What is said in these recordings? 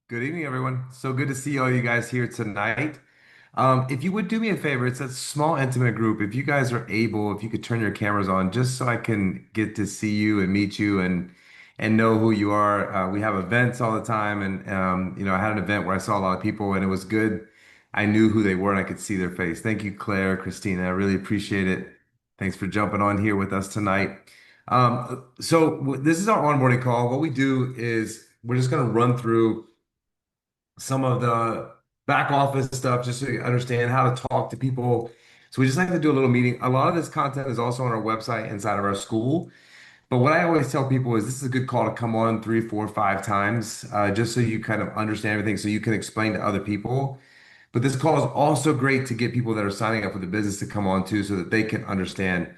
Good evening, everyone. So good to see all you guys here tonight. If you would do me a favor, it's a small, intimate group. If you guys are able, if you could turn your cameras on, just so I can get to see you and meet you and know who you are. We have events all the time, and I had an event where I saw a lot of people, and it was good. I knew who they were, and I could see their face. Thank you, Claire, Christina. I really appreciate it. Thanks for jumping on here with us tonight. This is our onboarding call. What we do is we're just going to run through some of the back office stuff just so you understand how to talk to people. So we just like to do a little meeting. A lot of this content is also on our website inside of our school. But what I always tell people is this is a good call to come on three, four, five times, just so you kind of understand everything, so you can explain to other people. But this call is also great to get people that are signing up for the business to come on too, so that they can understand.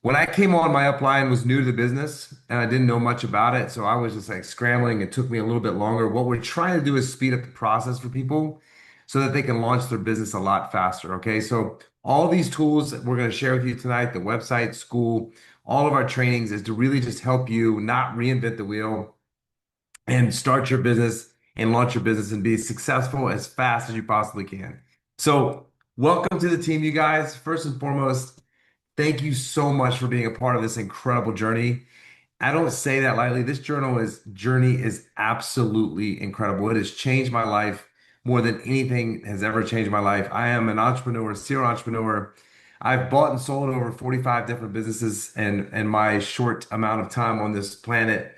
When I came on, my upline was new to the business and I didn't know much about it. So I was just like scrambling. It took me a little bit longer. What we're trying to do is speed up the process for people so that they can launch their business a lot faster. Okay. So all these tools that we're going to share with you tonight, the website, school, all of our trainings is to really just help you not reinvent the wheel and start your business and launch your business and be successful as fast as you possibly can. So welcome to the team, you guys. First and foremost, thank you so much for being a part of this incredible journey. I don't say that lightly. This journey is absolutely incredible. It has changed my life more than anything has ever changed my life. I am an entrepreneur, serial entrepreneur. I've bought and sold over 45 different businesses in my short amount of time on this planet.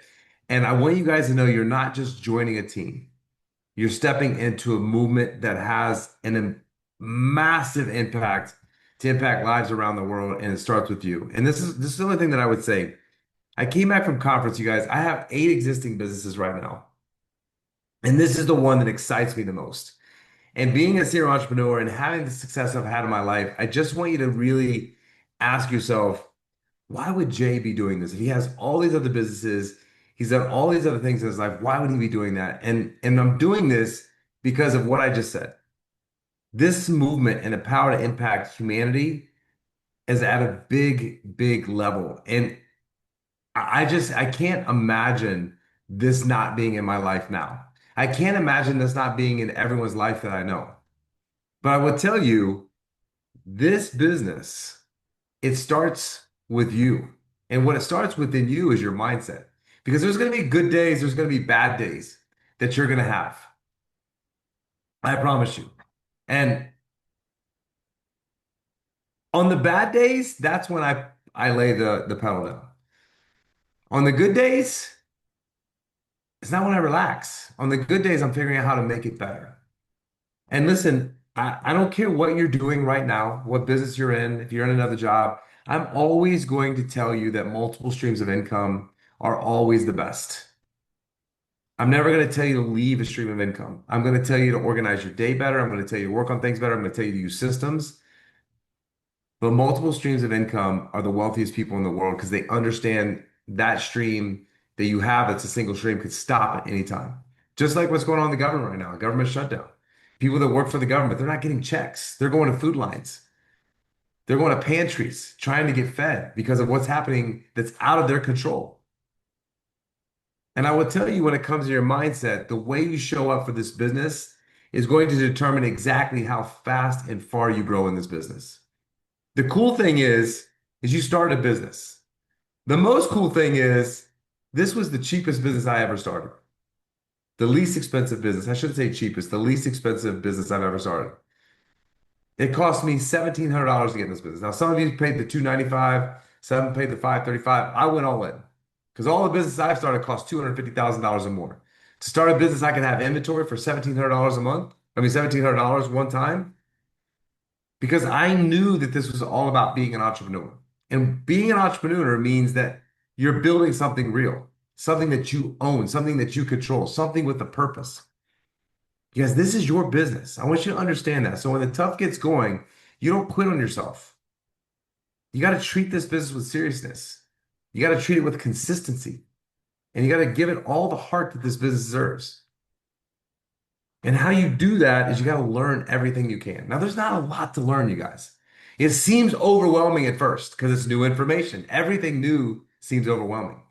And I want you guys to know you're not just joining a team. You're stepping into a movement that has massive impact to impact lives around the world, and it starts with you. And this is the only thing that I would say. I came back from conference, you guys. I have 8 existing businesses right now, and this is the one that excites me the most. And being a serial entrepreneur and having the success I've had in my life, I just want you to really ask yourself, why would Jay be doing this? If he has all these other businesses, he's done all these other things in his life, why would he be doing that? And I'm doing this because of what I just said. This movement and the power to impact humanity is at a big, big level. And I can't imagine this not being in my life now. I can't imagine this not being in everyone's life that I know. But I will tell you, this business, it starts with you. And what it starts within you is your mindset. Because there's going to be good days, there's going to be bad days that you're going to have. I promise you. And on the bad days, that's when I lay the pedal down. On the good days, it's not when I relax. On the good days, I'm figuring out how to make it better. And listen, I don't care what you're doing right now, what business you're in, if you're in another job, I'm always going to tell you that multiple streams of income are always the best. I'm never going to tell you to leave a stream of income. I'm going to tell you to organize your day better. I'm going to tell you to work on things better. I'm going to tell you to use systems. But multiple streams of income are the wealthiest people in the world because they understand that stream that you have that's a single stream could stop at any time. Just like what's going on in the government right now, government shutdown. People that work for the government, they're not getting checks. They're going to food lines. They're going to pantries trying to get fed because of what's happening that's out of their control. And I will tell you, when it comes to your mindset, the way you show up for this business is going to determine exactly how fast and far you grow in this business. The cool thing is you start a business. The most cool thing is this was the cheapest business I ever started. The least expensive business. I shouldn't say cheapest, the least expensive business I've ever started. It cost me $1,700 to get in this business. Now, some of you paid the $295, some paid the $535. I went all in because all the businesses I've started cost $250,000 or more. To start a business, I can have inventory for $1,700 a month. I mean, $1,700 one time because I knew that this was all about being an entrepreneur. And being an entrepreneur means that you're building something real, something that you own, something that you control, something with a purpose. Because this is your business. I want you to understand that. So when the tough gets going, you don't quit on yourself. You got to treat this business with seriousness. You got to treat it with consistency. And you got to give it all the heart that this business deserves. And how you do that is you got to learn everything you can. Now, there's not a lot to learn, you guys. It seems overwhelming at first because it's new information. Everything new seems overwhelming.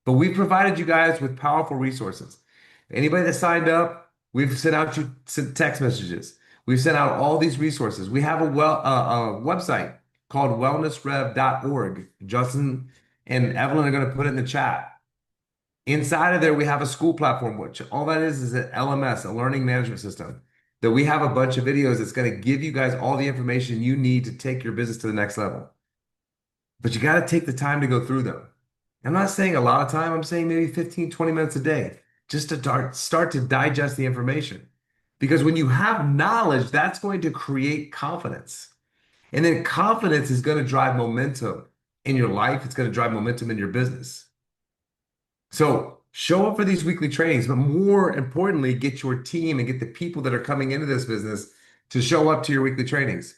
But we provided you guys with powerful resources. Anybody that signed up, we've sent out you sent text messages. We've sent out all these resources. We have a website called wellnessrev.org. Justin and Evelyn are going to put it in the chat. Inside of there, we have a school platform, which all that is an LMS, a learning management system, that we have a bunch of videos that's going to give you guys all the information you need to take your business to the next level. But you got to take the time to go through them. I'm not saying a lot of time, I'm saying maybe 15, 20 minutes a day just to start to digest the information. Because when you have knowledge, that's going to create confidence. And then confidence is going to drive momentum in your life, it's going to drive momentum in your business. So show up for these weekly trainings, but more importantly, get your team and get the people that are coming into this business to show up to your weekly trainings.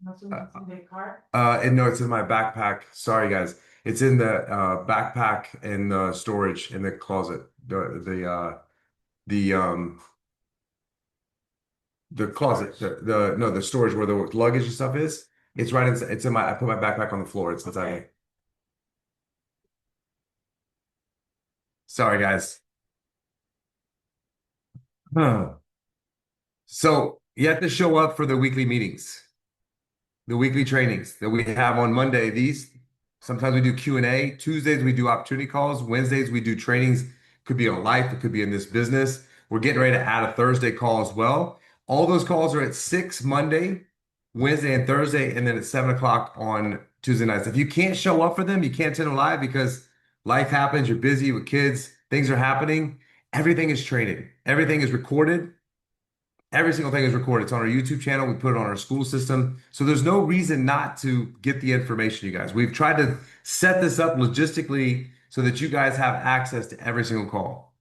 And no, it's in my backpack. Sorry, guys. It's in the backpack and the storage in the closet. The the closet. The no, the storage where the luggage and stuff is. It's right inside. It's in my. I put my backpack on the floor. It's inside me. Sorry, guys. Huh. So you have to show up for the weekly meetings, the weekly trainings that we have on Monday. These sometimes we do Q&A. Tuesdays we do opportunity calls. Wednesdays we do trainings. Could be on life, it could be in this business. We're getting ready to add a Thursday call as well. All those calls are at 6 Monday, Wednesday, and Thursday, and then at 7 o'clock on Tuesday nights. If you can't show up for them, you can't attend them live because life happens, you're busy with kids, things are happening. Everything is training, everything is recorded. Every single thing is recorded. It's on our YouTube channel. We put it on our school system. So there's no reason not to get the information, you guys. We've tried to set this up logistically so that you guys have access to every single call.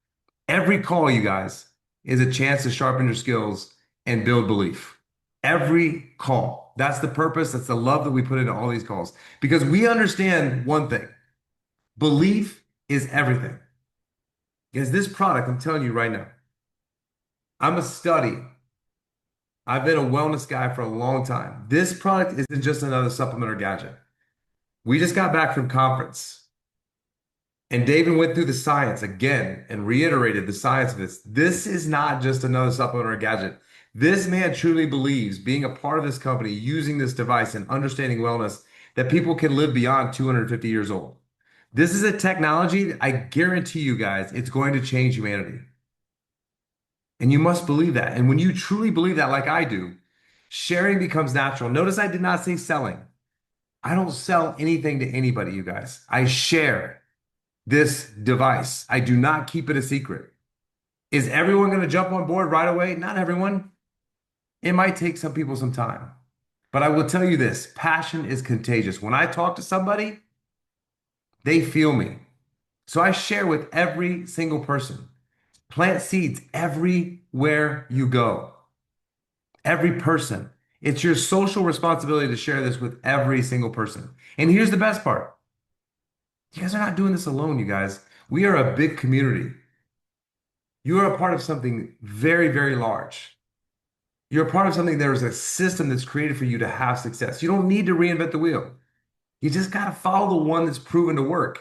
Every call, you guys, is a chance to sharpen your skills and build belief. Every call. That's the purpose. That's the love that we put into all these calls. Because we understand one thing. Belief is everything. Because this product, I'm telling you right now, I'm a study. I've been a wellness guy for a long time. This product isn't just another supplement or gadget. We just got back from conference, and David went through the science again and reiterated the science of this. This is not just another supplement or a gadget. This man truly believes, being a part of this company, using this device and understanding wellness, that people can live beyond 250 years old. This is a technology that I guarantee you guys, it's going to change humanity. And you must believe that. And when you truly believe that, like I do, sharing becomes natural. Notice I did not say selling. I don't sell anything to anybody, you guys. I share this device. I do not keep it a secret. Is everyone going to jump on board right away? Not everyone. It might take some people some time. But I will tell you this, passion is contagious. When I talk to somebody, they feel me. So I share with every single person. Plant seeds everywhere you go. Every person. It's your social responsibility to share this with every single person. And here's the best part. You guys are not doing this alone, you guys. We are a big community. You are a part of something very, very large. You're a part of something, there is a system that's created for you to have success. You don't need to reinvent the wheel. You just got to follow the one that's proven to work.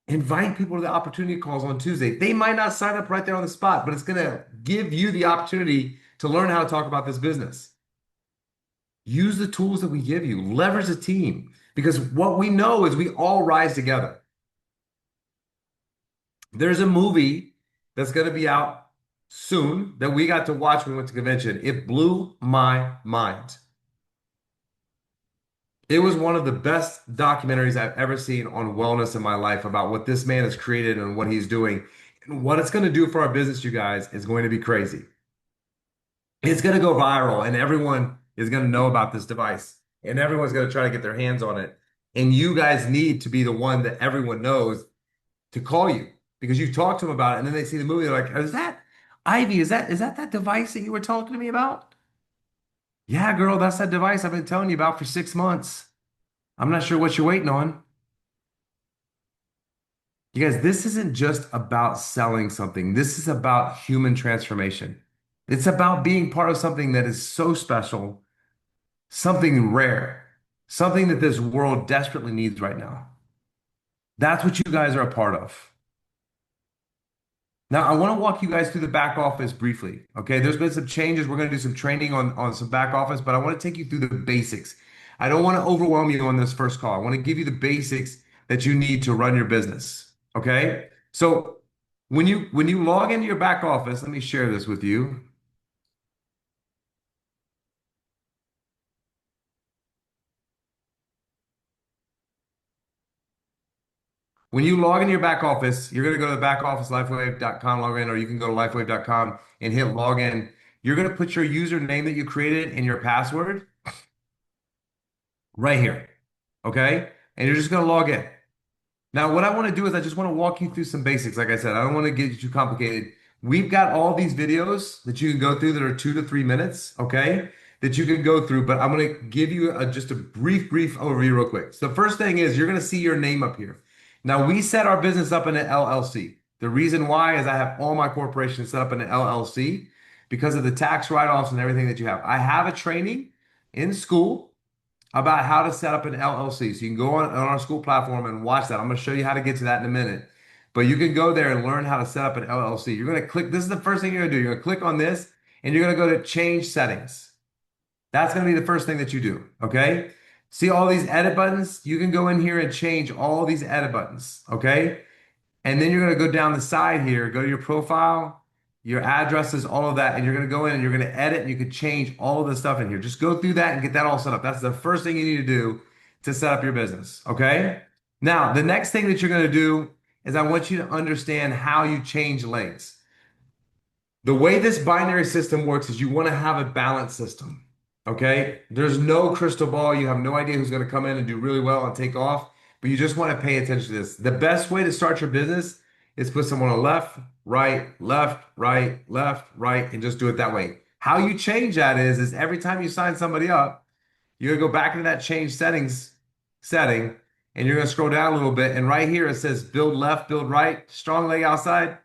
Invite people to the opportunity calls on Tuesday. They might not sign up right there on the spot, but it's going to give you the opportunity to learn how to talk about this business. Use the tools that we give you, leverage the team, because what we know is we all rise together. There's a movie that's going to be out soon that we got to watch when we went to convention. It blew my mind. It was one of the best documentaries I've ever seen on wellness in my life about what this man has created and what he's doing. And what it's going to do for our business, you guys, is going to be crazy. It's going to go viral and everyone is going to know about this device and everyone's going to try to get their hands on it. And you guys need to be the one that everyone knows to call you because you've talked to them about it and then they see the movie. They're like, is that Ivy? Is that device that you were talking to me about? Yeah, girl, that's that device I've been telling you about for 6 months. I'm not sure what you're waiting on. You guys, this isn't just about selling something. This is about human transformation. It's about being part of something that is so special, something rare, something that this world desperately needs right now. That's what you guys are a part of. Now, I want to walk you guys through the back office briefly. Okay, there's been some changes. We're going to do some training on some back office, but I want to take you through the basics. I don't want to overwhelm you on this first call. I want to give you the basics that you need to run your business. Okay, so when you log into your back office, let me share this with you. When you log into your back office, you're going to go to the back office, lifewave.com, log in, or you can go to lifewave.com and hit login. You're going to put your username that you created and your password right here. Okay. And you're just going to log in. Now, what I want to do is I just want to walk you through some basics. Like I said, I don't want to get you too complicated. We've got all these videos that you can go through that are 2 to 3 minutes, okay, that you can go through. But I'm going to give you just a brief overview real quick. So the first thing is you're going to see your name up here. Now, we set our business up in an LLC. The reason why is I have all my corporations set up in an LLC because of the tax write-offs and everything that you have. I have a training in school about how to set up an LLC. So you can go on our school platform and watch that. I'm going to show you how to get to that in a minute. But you can go there and learn how to set up an LLC. You're going to click, this is the first thing you're going to do. You're going to click on this and you're going to go to change settings. That's going to be the first thing that you do. Okay. See all these edit buttons? You can go in here and change all these edit buttons. Okay. And then you're going to go down the side here, go to your profile, your addresses, all of that. And you're going to go in and you're going to edit and you can change all of the stuff in here. Just go through that and get that all set up. That's the first thing you need to do to set up your business. Okay. Now, the next thing that you're going to do is I want you to understand how you change lanes. The way this binary system works is you want to have a balanced system. Okay. There's no crystal ball. You have no idea who's going to come in and do really well and take off, but you just want to pay attention to this. The best way to start your business is put someone on left, right, left, right, left, right, and just do it that way. How you change that is every time you sign somebody up, you're going to go back into that change settings setting and you're going to scroll down a little bit. And right here it says build left, build right, strong leg outside.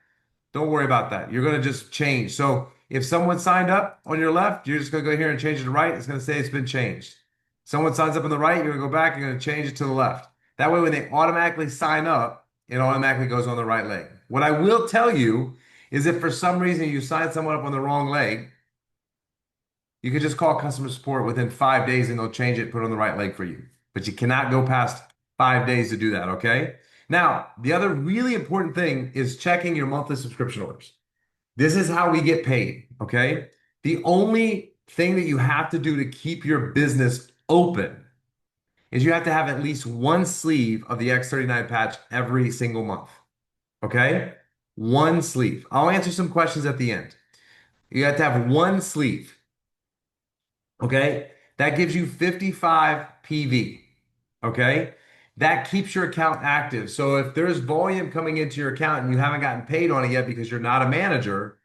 Don't worry about that. You're going to just change. So if someone signed up on your left, you're just going to go here and change it to right. It's going to say it's been changed. Someone signs up on the right, you're going to go back, you're going to change it to the left. That way, when they automatically sign up, it automatically goes on the right leg. What I will tell you is if for some reason you sign someone up on the wrong leg, you can just call customer support within 5 days and they'll change it, put it on the right leg for you. But you cannot go past 5 days to do that, okay? Now, the other really important thing is checking your monthly subscription orders. This is how we get paid, okay? The only thing that you have to do to keep your business open is you have to have at least one sleeve of the X39 patch every single month, okay? One sleeve. I'll answer some questions at the end. You have to have one sleeve, okay? That gives you 55 PV, okay? That keeps your account active. So if there's volume coming into your account and you haven't gotten paid on it yet because you're not a manager,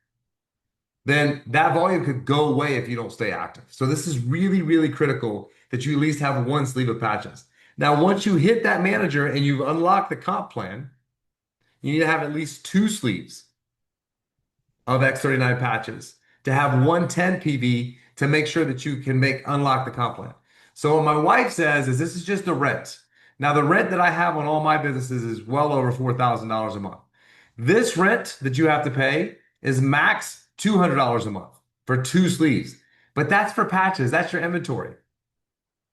then that volume could go away if you don't stay active. So this is really critical that you at least have one sleeve of patches. Now, once you hit that manager and you've unlocked the comp plan, you need to have at least two sleeves of X39 patches to have 110 PV to make sure that you can unlock the comp plan. So what my wife says is this is just the rent. Now, the rent that I have on all my businesses is well over $4,000 a month. This rent that you have to pay is max $200 a month for two sleeves. But that's for patches. That's your inventory.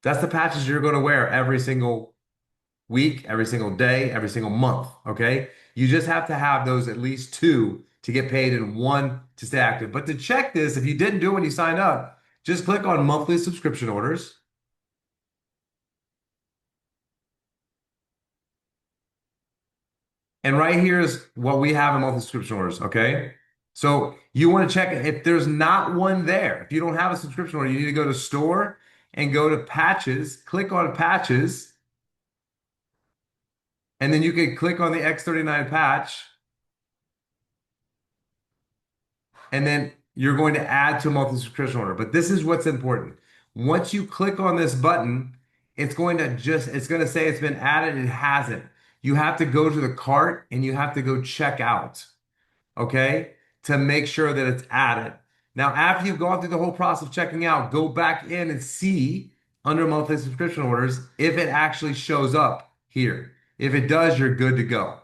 That's the patches you're going to wear every single week, every single day, every single month. Okay. You just have to have those at least two to get paid and one to stay active. But to check this, if you didn't do it when you signed up, just click on monthly subscription orders. And right here is what we have in monthly subscription orders. Okay. So you want to check it. If there's not one there, if you don't have a subscription order, you need to go to store and go to patches, click on patches, and then you can click on the X39 patch, and then you're going to add to a monthly subscription order. But this is what's important. Once you click on this button, it's going to say it's been added. It hasn't. You have to go to the cart and you have to go check out, okay, to make sure that it's added. Now, after you've gone through the whole process of checking out, go back in and see under monthly subscription orders if it actually shows up here. If it does, you're good to go.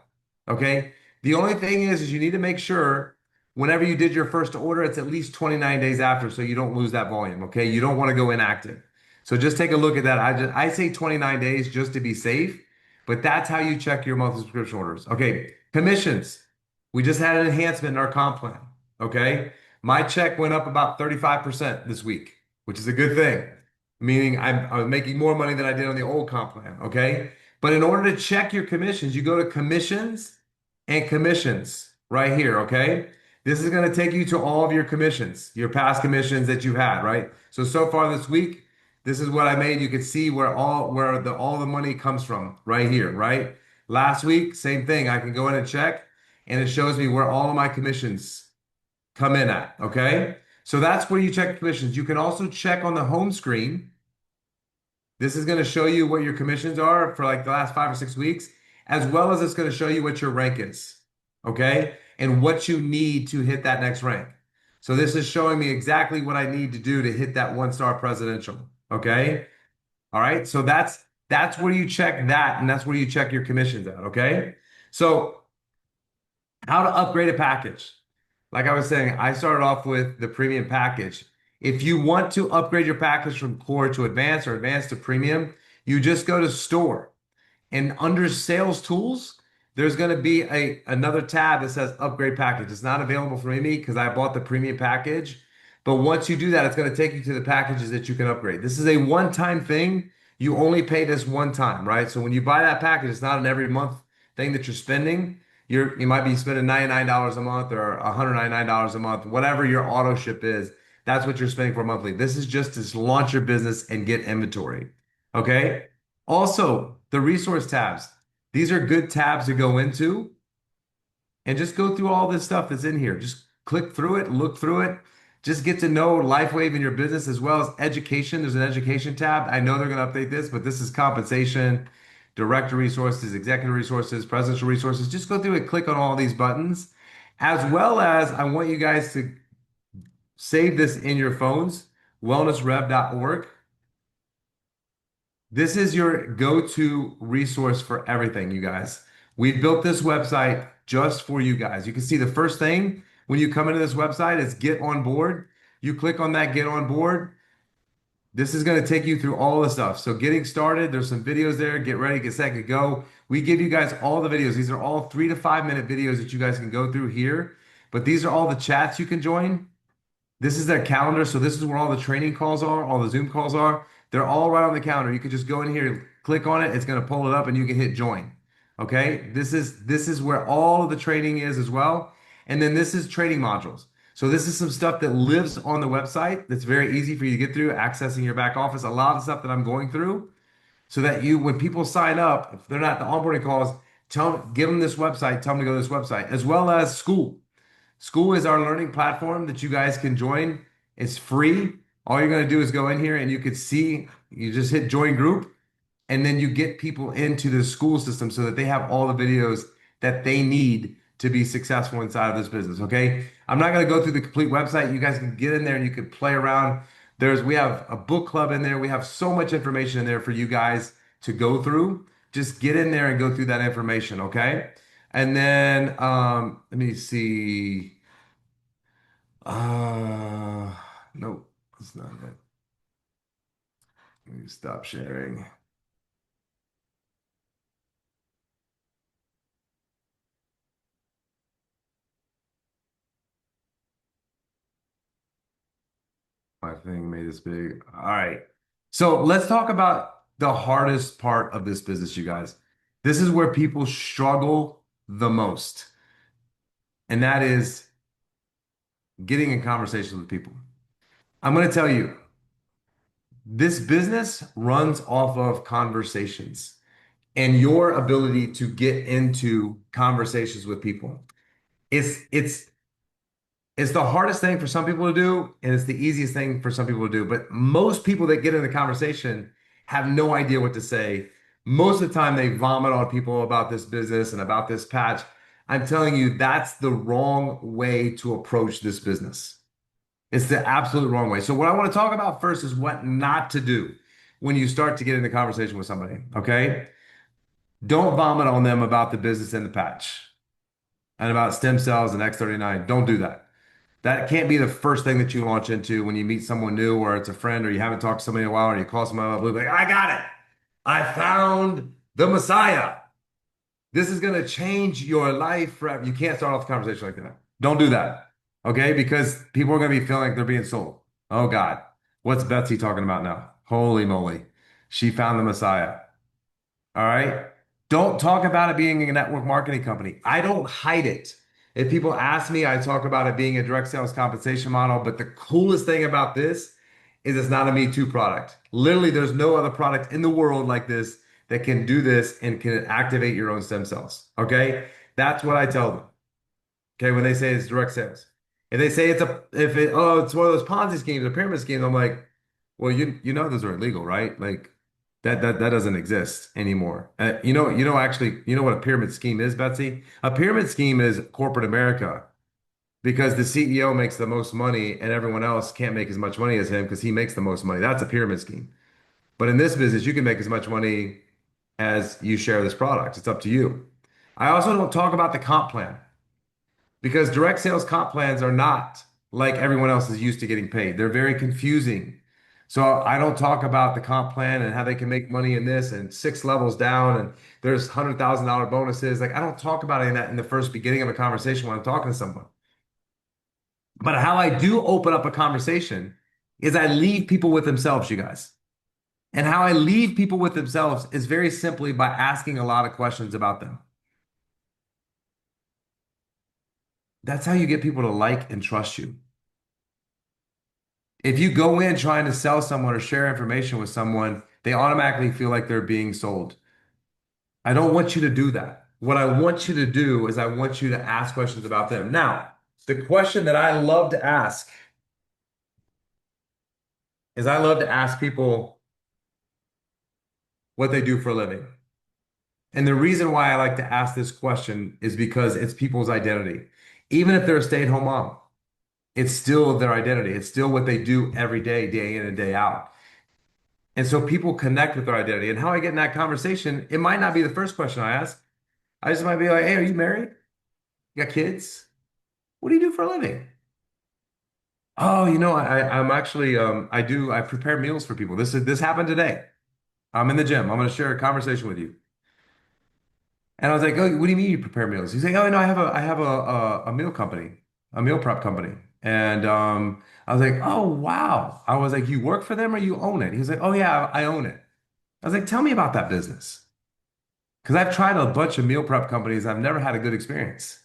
Okay. The only thing is you need to make sure whenever you did your first order, it's at least 29 days after so you don't lose that volume. Okay. You don't want to go inactive. So just take a look at that. I say 29 days just to be safe, but that's how you check your monthly subscription orders. Okay. Commissions. We just had an enhancement in our comp plan. Okay. My check went up about 35% this week, which is a good thing, meaning I'm making more money than I did on the old comp plan. Okay. But in order to check your commissions, you go to commissions and commissions right here. Okay. This is going to take you to all of your commissions, your past commissions that you've had, right? So far this week, this is what I made. You can see where all the money comes from right here, right? Last week, same thing. I can go in and check, and it shows me where all of my commissions come in at. Okay. So that's where you check commissions. You can also check on the home screen. This is going to show you what your commissions are for like the last 5 or 6 weeks, as well as it's going to show you what your rank is. Okay. And what you need to hit that next rank. So this is showing me exactly what I need to do to hit that 1 star presidential. Okay. All right. So that's where you check that, and that's where you check your commissions out. Okay. So how to upgrade a package. Like I was saying, I started off with the premium package. If you want to upgrade your package from core to advanced or advanced to premium, you just go to store. And under sales tools, there's going to be another tab that says upgrade package. It's not available for me because I bought the premium package. But once you do that, it's going to take you to the packages that you can upgrade. This is a one-time thing. You only pay this one time, right? So when you buy that package, it's not an every month thing that you're spending. You might be spending $99 a month or $199 a month, whatever your auto ship is. That's what you're spending for monthly. This is just to launch your business and get inventory. Okay. Also, the resource tabs. These are good tabs to go into and just go through all this stuff that's in here. Just click through it, look through it. Just get to know LifeWave in your business as well as education. There's an education tab. I know they're going to update this, but this is compensation, director resources, executive resources, presidential resources. Just go through and click on all these buttons. As well as I want you guys to save this in your phones, wellnessrev.org. This is your go-to resource for everything, you guys. We built this website just for you guys. You can see the first thing when you come into this website is get on board. You click on that get on board. This is going to take you through all the stuff. So getting started, there's some videos there. Get ready, get set, get go. We give you guys all the videos. These are all 3 to 5 minute videos that you guys can go through here. But these are all the chats you can join. This is their calendar. So this is where all the training calls are, all the Zoom calls are. They're all right on the calendar. You can just go in here, click on it. It's going to pull it up and you can hit join. Okay. This is where all of the training is as well. And then this is training modules. So this is some stuff that lives on the website that's very easy for you to get through, accessing your back office. A lot of the stuff that I'm going through so that when people sign up, if they're not the onboarding calls, give them this website, tell them to go to this website, as well as school. School is our learning platform that you guys can join. It's free. All you're going to do is go in here and you could see, you just hit join group, and then you get people into the school system so that they have all the videos that they need to be successful inside of this business. Okay. I'm not going to go through the complete website. You guys can get in there and you can play around. We have a book club in there. We have so much information in there for you guys to go through. Just get in there and go through that information. Okay. And then, let me see. Nope, that's not it. Let me stop sharing. My thing made this big. All right. So let's talk about the hardest part of this business, you guys. This is where people struggle the most, and that is getting in conversations with people. I'm going to tell you, this business runs off of conversations and your ability to get into conversations with people. It's It's the hardest thing for some people to do, and it's the easiest thing for some people to do. But most people that get in the conversation have no idea what to say. Most of the time, they vomit on people about this business and about this patch. I'm telling you, that's the wrong way to approach this business. It's the absolute wrong way. So, what I want to talk about first is what not to do when you start to get in the conversation with somebody. Okay. Don't vomit on them about the business in the patch and about stem cells and X39. Don't do that. That can't be the first thing that you launch into when you meet someone new or it's a friend or you haven't talked to somebody in a while or you call somebody up like, I got it. I found the Messiah. This is going to change your life forever. You can't start off the conversation like that. Don't do that. Okay? Because people are going to be feeling like they're being sold. Oh God. What's Betsy talking about now? Holy moly. She found the Messiah. All right. Don't talk about it being a network marketing company. I don't hide it. If people ask me, I talk about it being a direct sales compensation model. But the coolest thing about this is it's not a Me Too product. Literally, there's no other product in the world like this that can do this and can activate your own stem cells. Okay. That's what I tell them. Okay. When they say it's direct sales. If they say it's one of those Ponzi schemes, a pyramid scheme, I'm like, well, you know those are illegal, right? Like that doesn't exist anymore. Actually, you know what a pyramid scheme is, Betsy? A pyramid scheme is corporate America because the CEO makes the most money and everyone else can't make as much money as him because he makes the most money. That's a pyramid scheme. But in this business, you can make as much money as you share this product. It's up to you. I also don't talk about the comp plan because direct sales comp plans are not like everyone else is used to getting paid. They're very confusing. So I don't talk about the comp plan and how they can make money in this and six levels down and there's $100,000 bonuses. Like I don't talk about any of that in the first beginning of a conversation when I'm talking to someone. But how I do open up a conversation is I leave people with themselves, you guys. And how I leave people with themselves is very simply by asking a lot of questions about them. That's how you get people to like and trust you. If you go in trying to sell someone or share information with someone, they automatically feel like they're being sold. I don't want you to do that. What I want you to do is I want you to ask questions about them. Now, the question that I love to ask is I love to ask people what they do for a living. And the reason why I like to ask this question is because it's people's identity. Even if they're a stay-at-home mom, it's still their identity. It's still what they do every day, day in and day out. And so people connect with their identity. And how I get in that conversation, it might not be the first question I ask. I just might be like, hey, are you married? You got kids? What do you do for a living? Oh, I'm actually I prepare meals for people. This happened today. I'm in the gym. I'm gonna share a conversation with you. And I was like, oh, what do you mean you prepare meals? He's like, oh no, I have a meal company, a meal prep company. And I was like, oh wow. I was like, you work for them or you own it? He was like, oh yeah, I own it. I was like, tell me about that business. Because I've tried a bunch of meal prep companies. I've never had a good experience.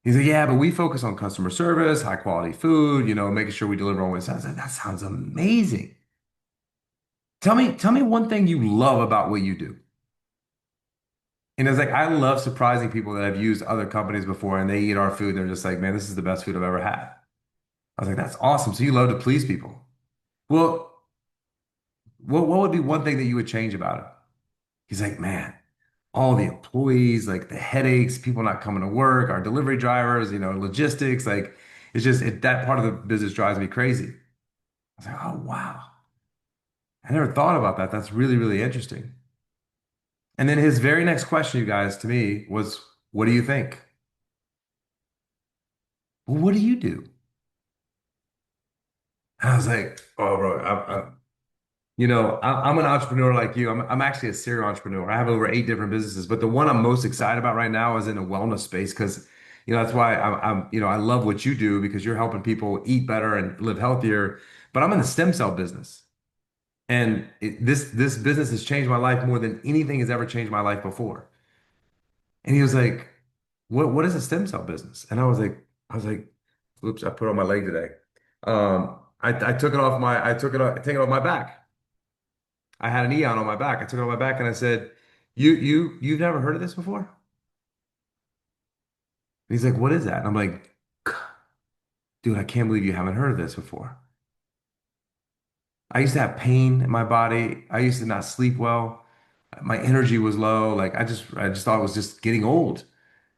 He's like, yeah, but we focus on customer service, high quality food, making sure we deliver on what it says. I was like, that sounds amazing. Tell me one thing you love about what you do. And it's like, I love surprising people that have used other companies before and they eat our food. And they're just like, man, this is the best food I've ever had. I was like, that's awesome. So you love to please people. Well, what would be one thing that you would change about it? He's like, man, all the employees, like the headaches, people not coming to work, our delivery drivers, logistics, like that part of the business drives me crazy. I was like, oh wow. I never thought about that. That's really, really interesting. And then his very next question, you guys, to me was, what do you think? Well, what do you do? And I was like, oh, bro, I'm an entrepreneur like you. I'm actually a serial entrepreneur. I have over 8 different businesses, but the one I'm most excited about right now is in the wellness space because, that's why I love what you do because you're helping people eat better and live healthier. But I'm in the stem cell business, and this business has changed my life more than anything has ever changed my life before. And he was like, "What is a stem cell business?" And I was like, "Oops, I put on my leg today." I took it off I take it off my back. I had an Eon on my back. I took it on my back and I said, you've never heard of this before?" And he's like, "What is that?" And I'm like, dude, I can't believe you haven't heard of this before. I used to have pain in my body. I used to not sleep well. My energy was low. Like I just thought it was just getting old.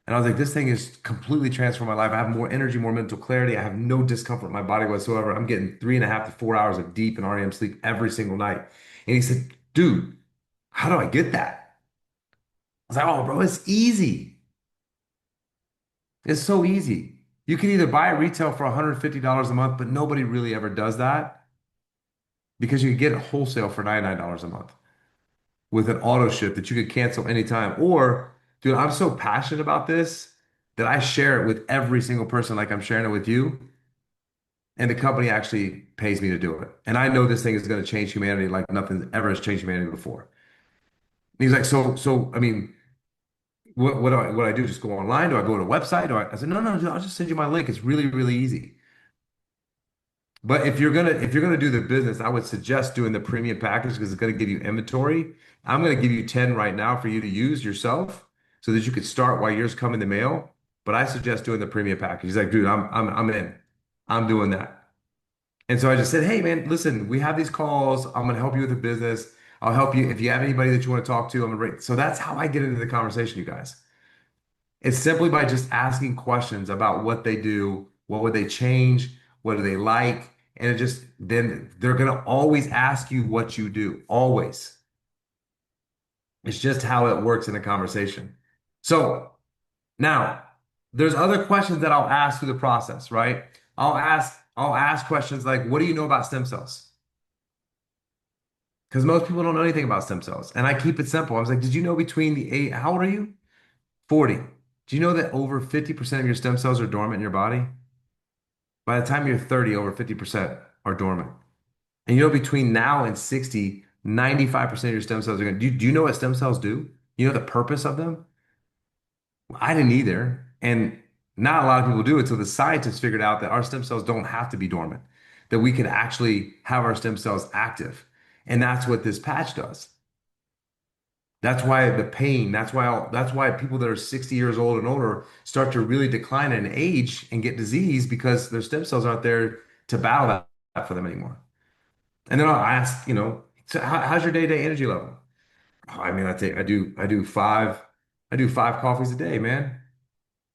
And I was like, this thing is completely transformed my life. I have more energy, more mental clarity. I have no discomfort in my body whatsoever. I'm getting 3.5 to 4 hours of deep and REM sleep every single night. And he said, dude, how do I get that? was like, oh, bro, it's easy. It's so easy. You can either buy it retail for $150 a month, but nobody really ever does that because you can get it wholesale for $99 a month with an auto ship that you could cancel anytime. Or, dude, I'm so passionate about this that I share it with every single person like I'm sharing it with you. And the company actually pays me to do it. And I know this thing is going to change humanity like nothing ever has changed humanity before. And he's like, so, I mean, what I do? Just go online? Do I go to a website? I said, no, dude, I'll just send you my link. It's really, really easy. But if you're gonna do the business, I would suggest doing the premium package because it's gonna give you inventory. I'm gonna give you 10 right now for you to use yourself so that you could start while yours come in the mail. But I suggest doing the premium package. He's like, dude, I'm in. I'm doing that. And so I just said, hey man, listen, we have these calls. I'm gonna help you with the business. I'll help you if you have anybody that you want to talk to. So that's how I get into the conversation, you guys. It's simply by just asking questions about what they do, what would they change, what do they like, and it just then they're gonna always ask you what you do. Always. It's just how it works in a conversation. So now there's other questions that I'll ask through the process, right? I'll ask questions like, what do you know about stem cells? Because most people don't know anything about stem cells. And I keep it simple. I was like, did you know between the eight, how old are you? 40. Do you know that over 50% of your stem cells are dormant in your body? By the time you're 30, over 50% are dormant. And you know, between now and 60, 95% of your stem cells are going to do you know what stem cells do? You know the purpose of them? I didn't either. And not a lot of people do it. So the scientists figured out that our stem cells don't have to be dormant, that we can actually have our stem cells active. And that's what this patch does. That's why the pain, that's why people that are 60 years old and older start to really decline in age and get disease because their stem cells aren't there to battle that for them anymore. And then I'll ask, so how's your day-to-day energy level? Oh, I mean, I do five coffees a day, man.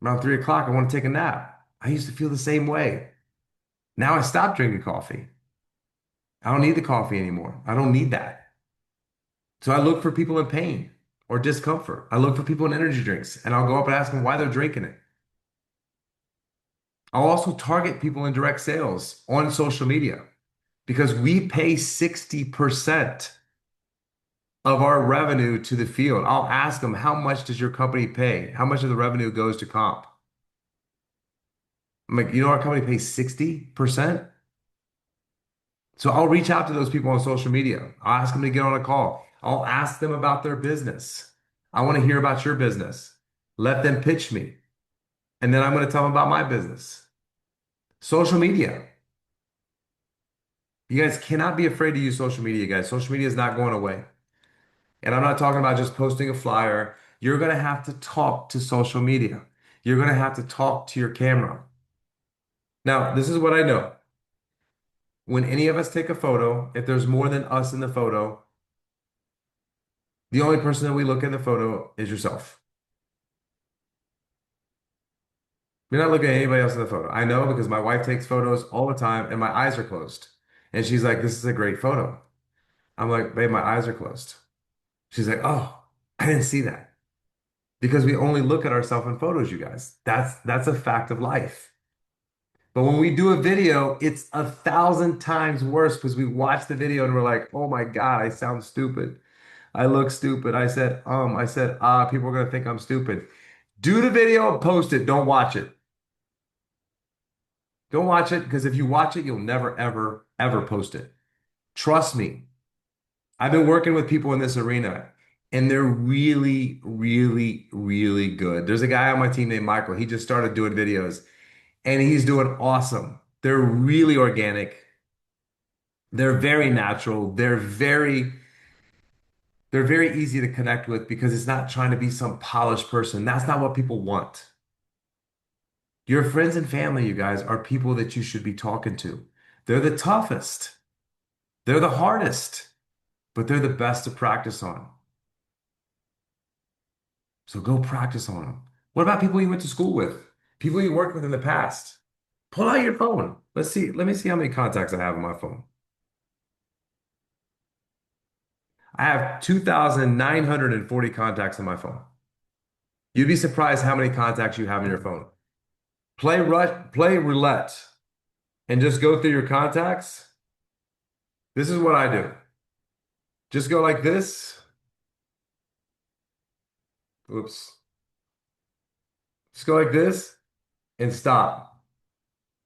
Around 3 o'clock, I want to take a nap. I used to feel the same way. Now I stopped drinking coffee. I don't need the coffee anymore. I don't need that. So I look for people in pain or discomfort. I look for people in energy drinks and I'll go up and ask them why they're drinking it. I'll also target people in direct sales on social media because we pay 60% of our revenue to the field. I'll ask them, how much does your company pay? How much of the revenue goes to comp? I'm like, our company pays 60%. So I'll reach out to those people on social media. I'll ask them to get on a call. I'll ask them about their business. I want to hear about your business. Let them pitch me. And then I'm going to tell them about my business. Social media. You guys cannot be afraid to use social media, guys. Social media is not going away. And I'm not talking about just posting a flyer. You're going to have to talk to social media. You're going to have to talk to your camera. Now, this is what I know. When any of us take a photo, if there's more than us in the photo, the only person that we look in the photo is yourself. You're not looking at anybody else in the photo. I know because my wife takes photos all the time and my eyes are closed. And she's like, this is a great photo. I'm like, babe, my eyes are closed. She's like, oh, I didn't see that. Because we only look at ourselves in photos, you guys. That's a fact of life. But when we do a video, it's 1,000 times worse because we watch the video and we're like, oh my God, I sound stupid. I look stupid. I said, people are gonna think I'm stupid. Do the video and post it. Don't watch it. Don't watch it because if you watch it, you'll never, ever, ever post it. Trust me. I've been working with people in this arena and they're really, really, really good. There's a guy on my team named Michael. He just started doing videos and he's doing awesome. They're really organic. They're very natural. They're very easy to connect with because it's not trying to be some polished person. That's not what people want. Your friends and family, you guys, are people that you should be talking to. They're the toughest. They're the hardest, but they're the best to practice on. So go practice on them. What about people you went to school with? People you worked with in the past? Pull out your phone. Let's see. Let me see how many contacts I have on my phone. I have 2,940 contacts on my phone. You'd be surprised how many contacts you have in your phone. Play roulette and just go through your contacts. This is what I do. Just go like this. Oops. Just go like this and stop.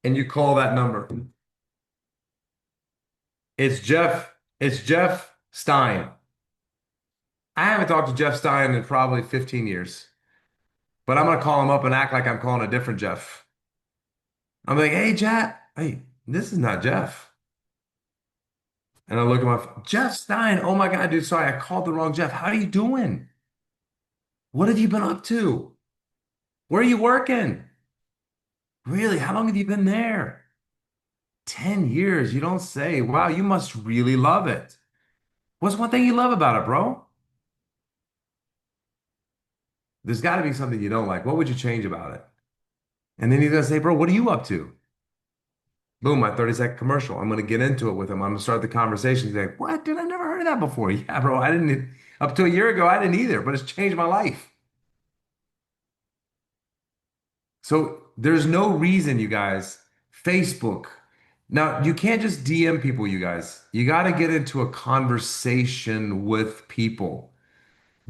And you call that number. It's Jeff. It's Jeff Stein. I haven't talked to Jeff Stein in probably 15 years, but I'm gonna call him up and act like I'm calling a different Jeff. I'm like, hey, Jeff. Hey, this is not Jeff. And I look at my phone. Jeff Stein. Oh my God, dude. Sorry, I called the wrong Jeff. How are you doing? What have you been up to? Where are you working? Really? How long have you been there? 10 years. You don't say. Wow, you must really love it. What's one thing you love about it, bro? There's got to be something you don't like. What would you change about it? And then he's gonna say, bro, what are you up to? Boom, my 30-second commercial. I'm gonna get into it with him. I'm gonna start the conversation. He's like, what? Dude, I never heard of that before. Yeah, bro, I didn't, up to a year ago, I didn't either, but it's changed my life. So there's no reason, you guys, Facebook. Now, you can't just DM people, you guys. You got to get into a conversation with people.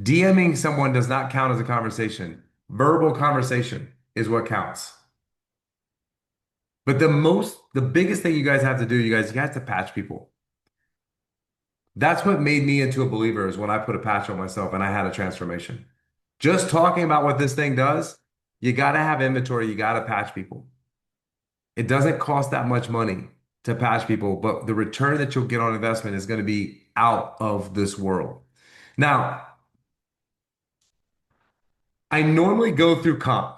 DMing someone does not count as a conversation. Verbal conversation is what counts. But the biggest thing you guys have to do, you have to patch people. That's what made me into a believer is when I put a patch on myself and I had a transformation. Just talking about what this thing does, you got to have inventory. You got to patch people. It doesn't cost that much money to patch people, but the return that you'll get on investment is going to be out of this world. Now, I normally go through comp,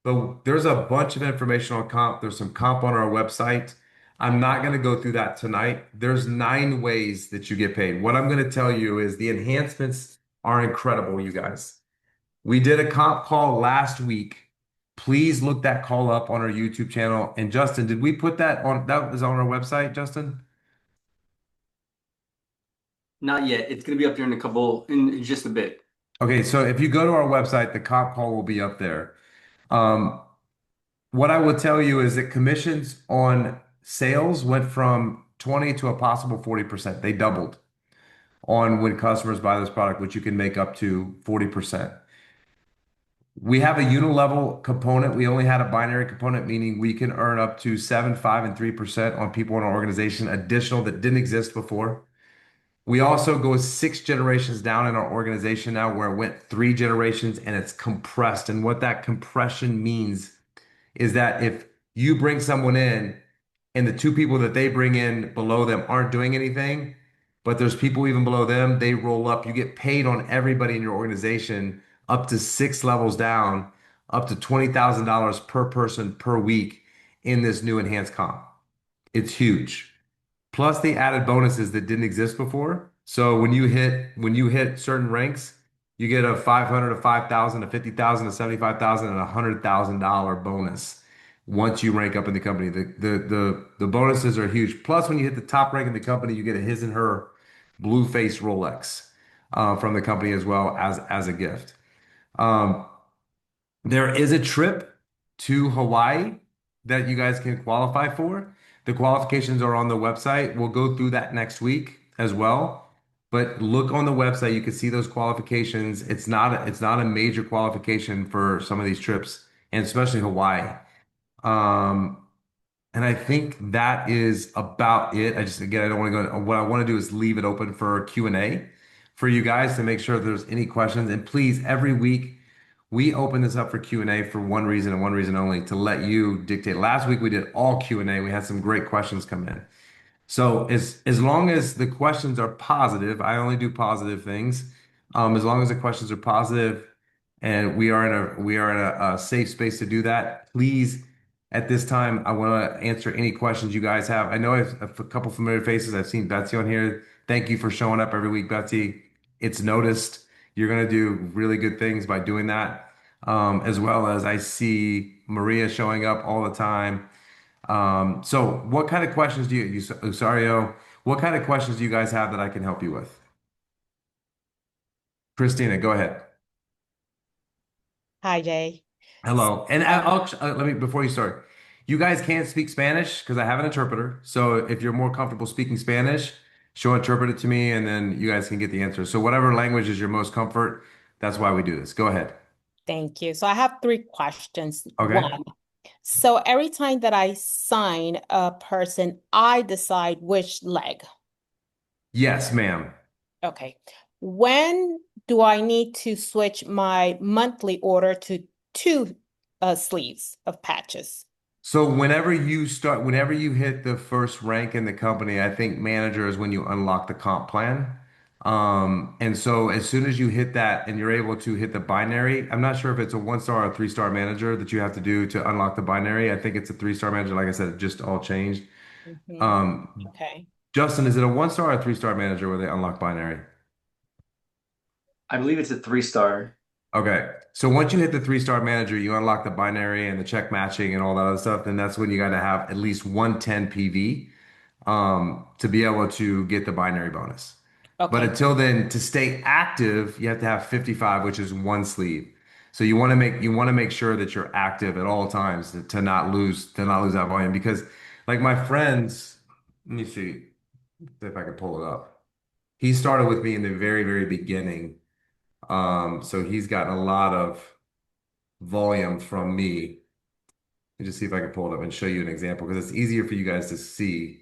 but there's a bunch of information on comp. There's some comp on our website. I'm not going to go through that tonight. There's 9 ways that you get paid. What I'm going to tell you is the enhancements are incredible, you guys. We did a comp call last week. Please look that call up on our YouTube channel. And Justin, did we put that on? That was on our website, Justin? Not yet. It's gonna be up there in just a bit. Okay, so if you go to our website, the comp call will be up there. Um, what I will tell you is that commissions on sales went from 20 to a possible 40%. They doubled on when customers buy this product, which you can make up to 40%. We have a unilevel component. We only had a binary component, meaning we can earn up to 7, 5, and 3% on people in our organization, additional that didn't exist before. We also go 6 generations down in our organization now, where it went 3 generations and it's compressed. And what that compression means is that if you bring someone in and the 2 people that they bring in below them aren't doing anything, but there's people even below them, they roll up. You get paid on everybody in your organization up to 6 levels down, up to $20,000 per person per week in this new enhanced comp. It's huge. Plus the added bonuses that didn't exist before. So when you hit certain ranks, you get a 500, a 5,000, a 50,000, a 75,000, and $100,000 bonus once you rank up in the company. The bonuses are huge. Plus, when you hit the top rank in the company, you get a his and her blue face Rolex from the company as well as a gift. Um, there is a trip to Hawaii that you guys can qualify for. The qualifications are on the website. We'll go through that next week as well. But look on the website, you can see those qualifications. It's not a major qualification for some of these trips, and especially Hawaii. Um, and I think that is about it. Again, I don't want to go. What I want to do is leave it open for Q&A for you guys to make sure if there's any questions. And please, every week we open this up for Q&A for one reason and one reason only, to let you dictate. Last week we did all Q&A. We had some great questions come in. So as long as the questions are positive, I only do positive things. As long as the questions are positive, and we are in a safe space to do that. Please, at this time, I want to answer any questions you guys have. I know I have a couple familiar faces. I've seen Betsy on here. Thank you for showing up every week, Betsy. It's noticed. You're gonna do really good things by doing that. As well as I see Maria showing up all the time. So what kind of questions do Usario, what kind of questions do you guys have that I can help you with? Christina, go ahead. Hi, Jay. Hello. And Um, let me, before you start, you guys can't speak Spanish because I have an interpreter. So if you're more comfortable speaking Spanish, she'll interpret it to me and then you guys can get the answer. So whatever language is your most comfort, that's why we do this. Go ahead. Thank you. So I have three questions. Okay. One, so every time that I sign a person, I decide which leg. Yes, ma'am. Okay. When do I need to switch my monthly order to two sleeves of patches? So whenever you hit the first rank in the company, I think manager is when you unlock the comp plan. And so as soon as you hit that and you're able to hit the binary, I'm not sure if it's a 1 star or 3 star manager that you have to do to unlock the binary. I think it's a 3 star manager. Like I said, it just all changed. Mhm. Um, Okay. Justin, is it a 1 star or 3 star manager where they unlock binary? I believe it's a 3 star. Okay. So once you hit the 3 star manager, you unlock the binary and the check matching and all that other stuff. Then that's when you got to have at least 110 PV to be able to get the binary bonus. But Okay. until then, to stay active, you have to have 55, which is one sleeve. So you want to make sure that you're active at all times to not lose that volume because like my friends, let me see if I can pull it up. He started with me in the very, very beginning. So he's gotten a lot of volume from me. Let me just see if I can pull it up and show you an example because it's easier for you guys to see.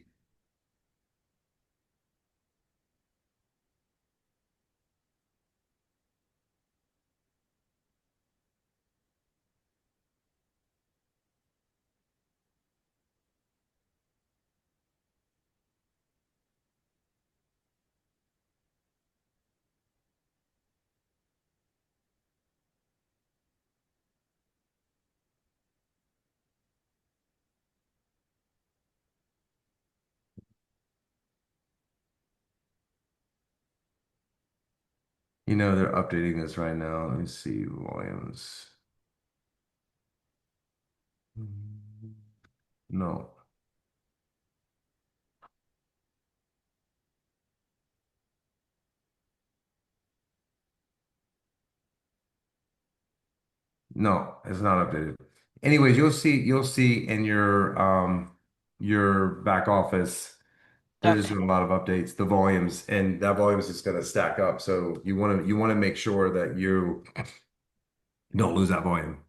They're updating this right now. Let me see volumes. No, no, it's not updated. Anyways, you'll see in your back office, they're just Okay. doing a lot of updates, the volumes, and that volume is just gonna stack up. So you want to make sure that you don't lose that volume.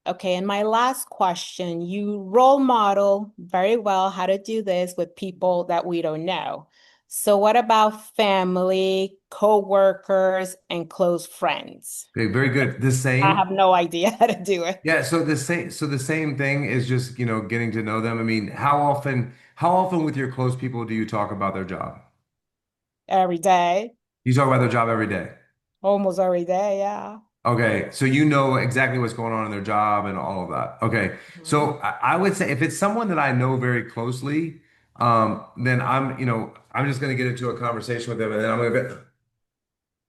Okay, and my last question, you role model very well how to do this with people that we don't know. So what about family, co-workers, and close friends? Okay, very good. The I same. have no idea how to do it Yeah, so the same thing is just, getting to know them. I mean, how often with your close people do you talk about their job? every day, You talk about their job every day. almost every day, yeah. Okay, so you know exactly what's going on in their job and all of that. Okay, Mhm. so I would say if it's someone that I know very closely, then I'm just going to get into a conversation with them, and then I'm going to.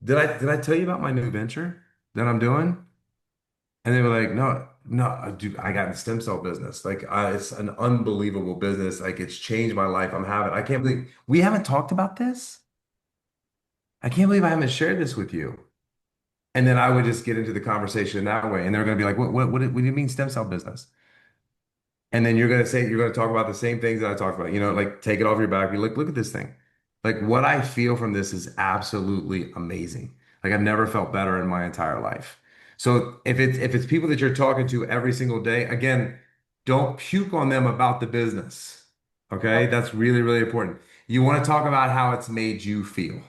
Did I tell you about my new venture that I'm doing? And they were like, no, no, dude, I got in the stem cell business. Like, it's an unbelievable business. Like, it's changed my life. I can't believe we haven't talked about this. I can't believe I haven't shared this with you. And then I would just get into the conversation that way. And they're going to be like, what do you mean stem cell business? And then you're going to talk about the same things that I talked about, like take it off your back. Be like, look at this thing. Like what I feel from this is absolutely amazing. Like I've never felt better in my entire life. So if it's people that you're talking to every single day, again, don't puke on them about the business. Okay? Okay. That's really, really important. You want to talk about how it's made you feel.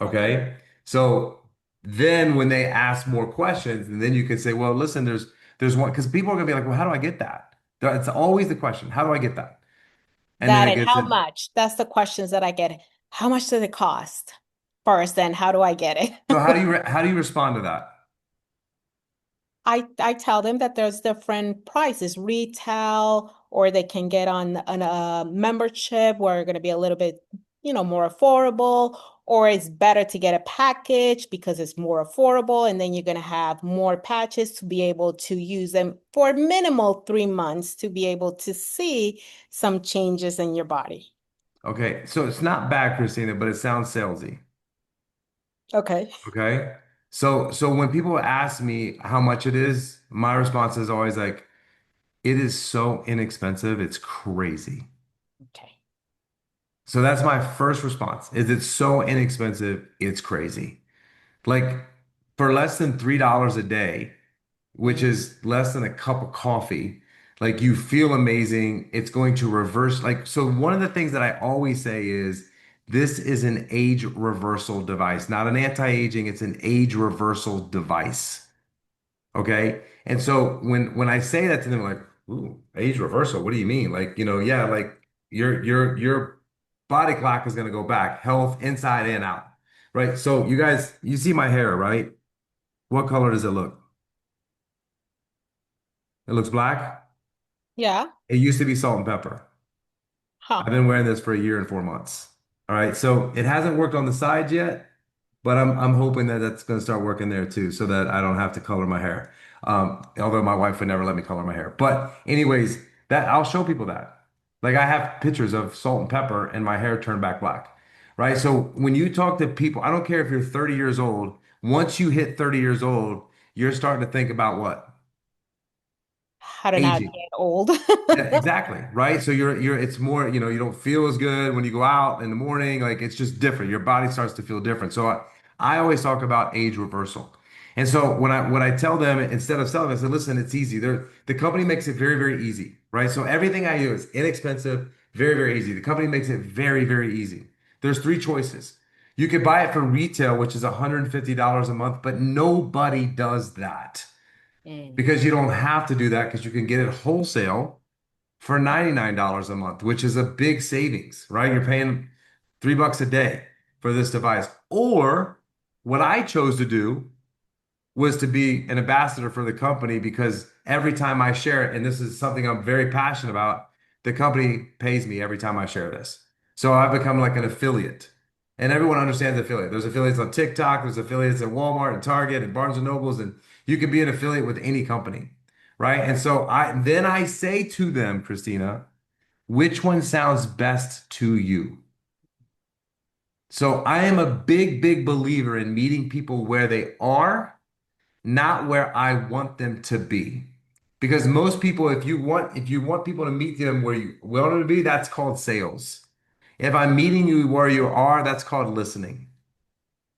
Okay. Okay. So then when they ask more questions, and then you can say, well, listen, there's one because people are gonna be like, well, how do I get that? It's always the question, how do I get that? And then That it and gets how in. much? That's the questions that I get. How much does it cost? First, then how do I get So it? how do you respond to that? I tell them that there's different prices, retail, or they can get on a membership where it's going to be a little bit, more affordable, or it's better to get a package because it's more affordable, and then you're going to have more patches to be able to use them for minimal 3 months to be able to see some changes in your body. Okay, so it's not bad, Christina, but it sounds salesy. Okay. Okay. So when people ask me how much it is, my response is always like, it is so inexpensive, it's crazy. Okay. So that's my first response, is it's so inexpensive, it's crazy. Like for less than $3 a day, which Mm. is less than a cup of coffee, like you feel amazing. It's going to reverse, like, so one of the things that I always say is this is an age reversal device, not an anti-aging, it's an age reversal device. Okay. And so when I say that to them, like, ooh, age reversal, what do you mean? Like, yeah, like your body clock is gonna go back, health inside and out. Right. So you guys, you see my hair, right? What color does it look? It looks black. Yeah. It used to be salt and pepper. Huh. I've been wearing this for a year and 4 months. All right. So it hasn't worked on the sides yet, but I'm hoping that that's going to start working there too, so that I don't have to color my hair. Although my wife would never let me color my hair. But anyways, that I'll show people that. Like I have pictures of salt and pepper and my hair turned back black. Right. So when you talk to people, I don't care if you're 30 years old, once you hit 30 years old, you're starting to think about what? How to not Aging. get old. Yeah, exactly. Right. So it's more, you don't feel as good when you go out in the morning. Like it's just different. Your body starts to feel different. So I always talk about age reversal. And so when I tell them, instead of selling, I said, listen, it's easy. The company makes it very, very easy. Right. So everything I do is inexpensive, very, very easy. The company makes it very, very easy. There's three choices. You could buy it for retail, which is $150 a month, but nobody does that Mm. because you don't have to do that because you can get it wholesale for $99 a month, which is a big savings, right? You're paying $3 a day for this device. Or what I chose to do was to be an ambassador for the company because every time I share it, and this is something I'm very passionate about, the company pays me every time I share this. So I've become like an affiliate. And everyone understands affiliate. There's affiliates on TikTok, there's affiliates at Walmart and Target and Barnes and Nobles, and you can be an affiliate with any company, right? And so I say to them, Christina, which one sounds best to you? So I am a big, big believer in meeting people where they are, not where I want them to be. Because most people, if you want people to meet them where you want them to be, that's called sales. If I'm meeting you where you are, that's called listening.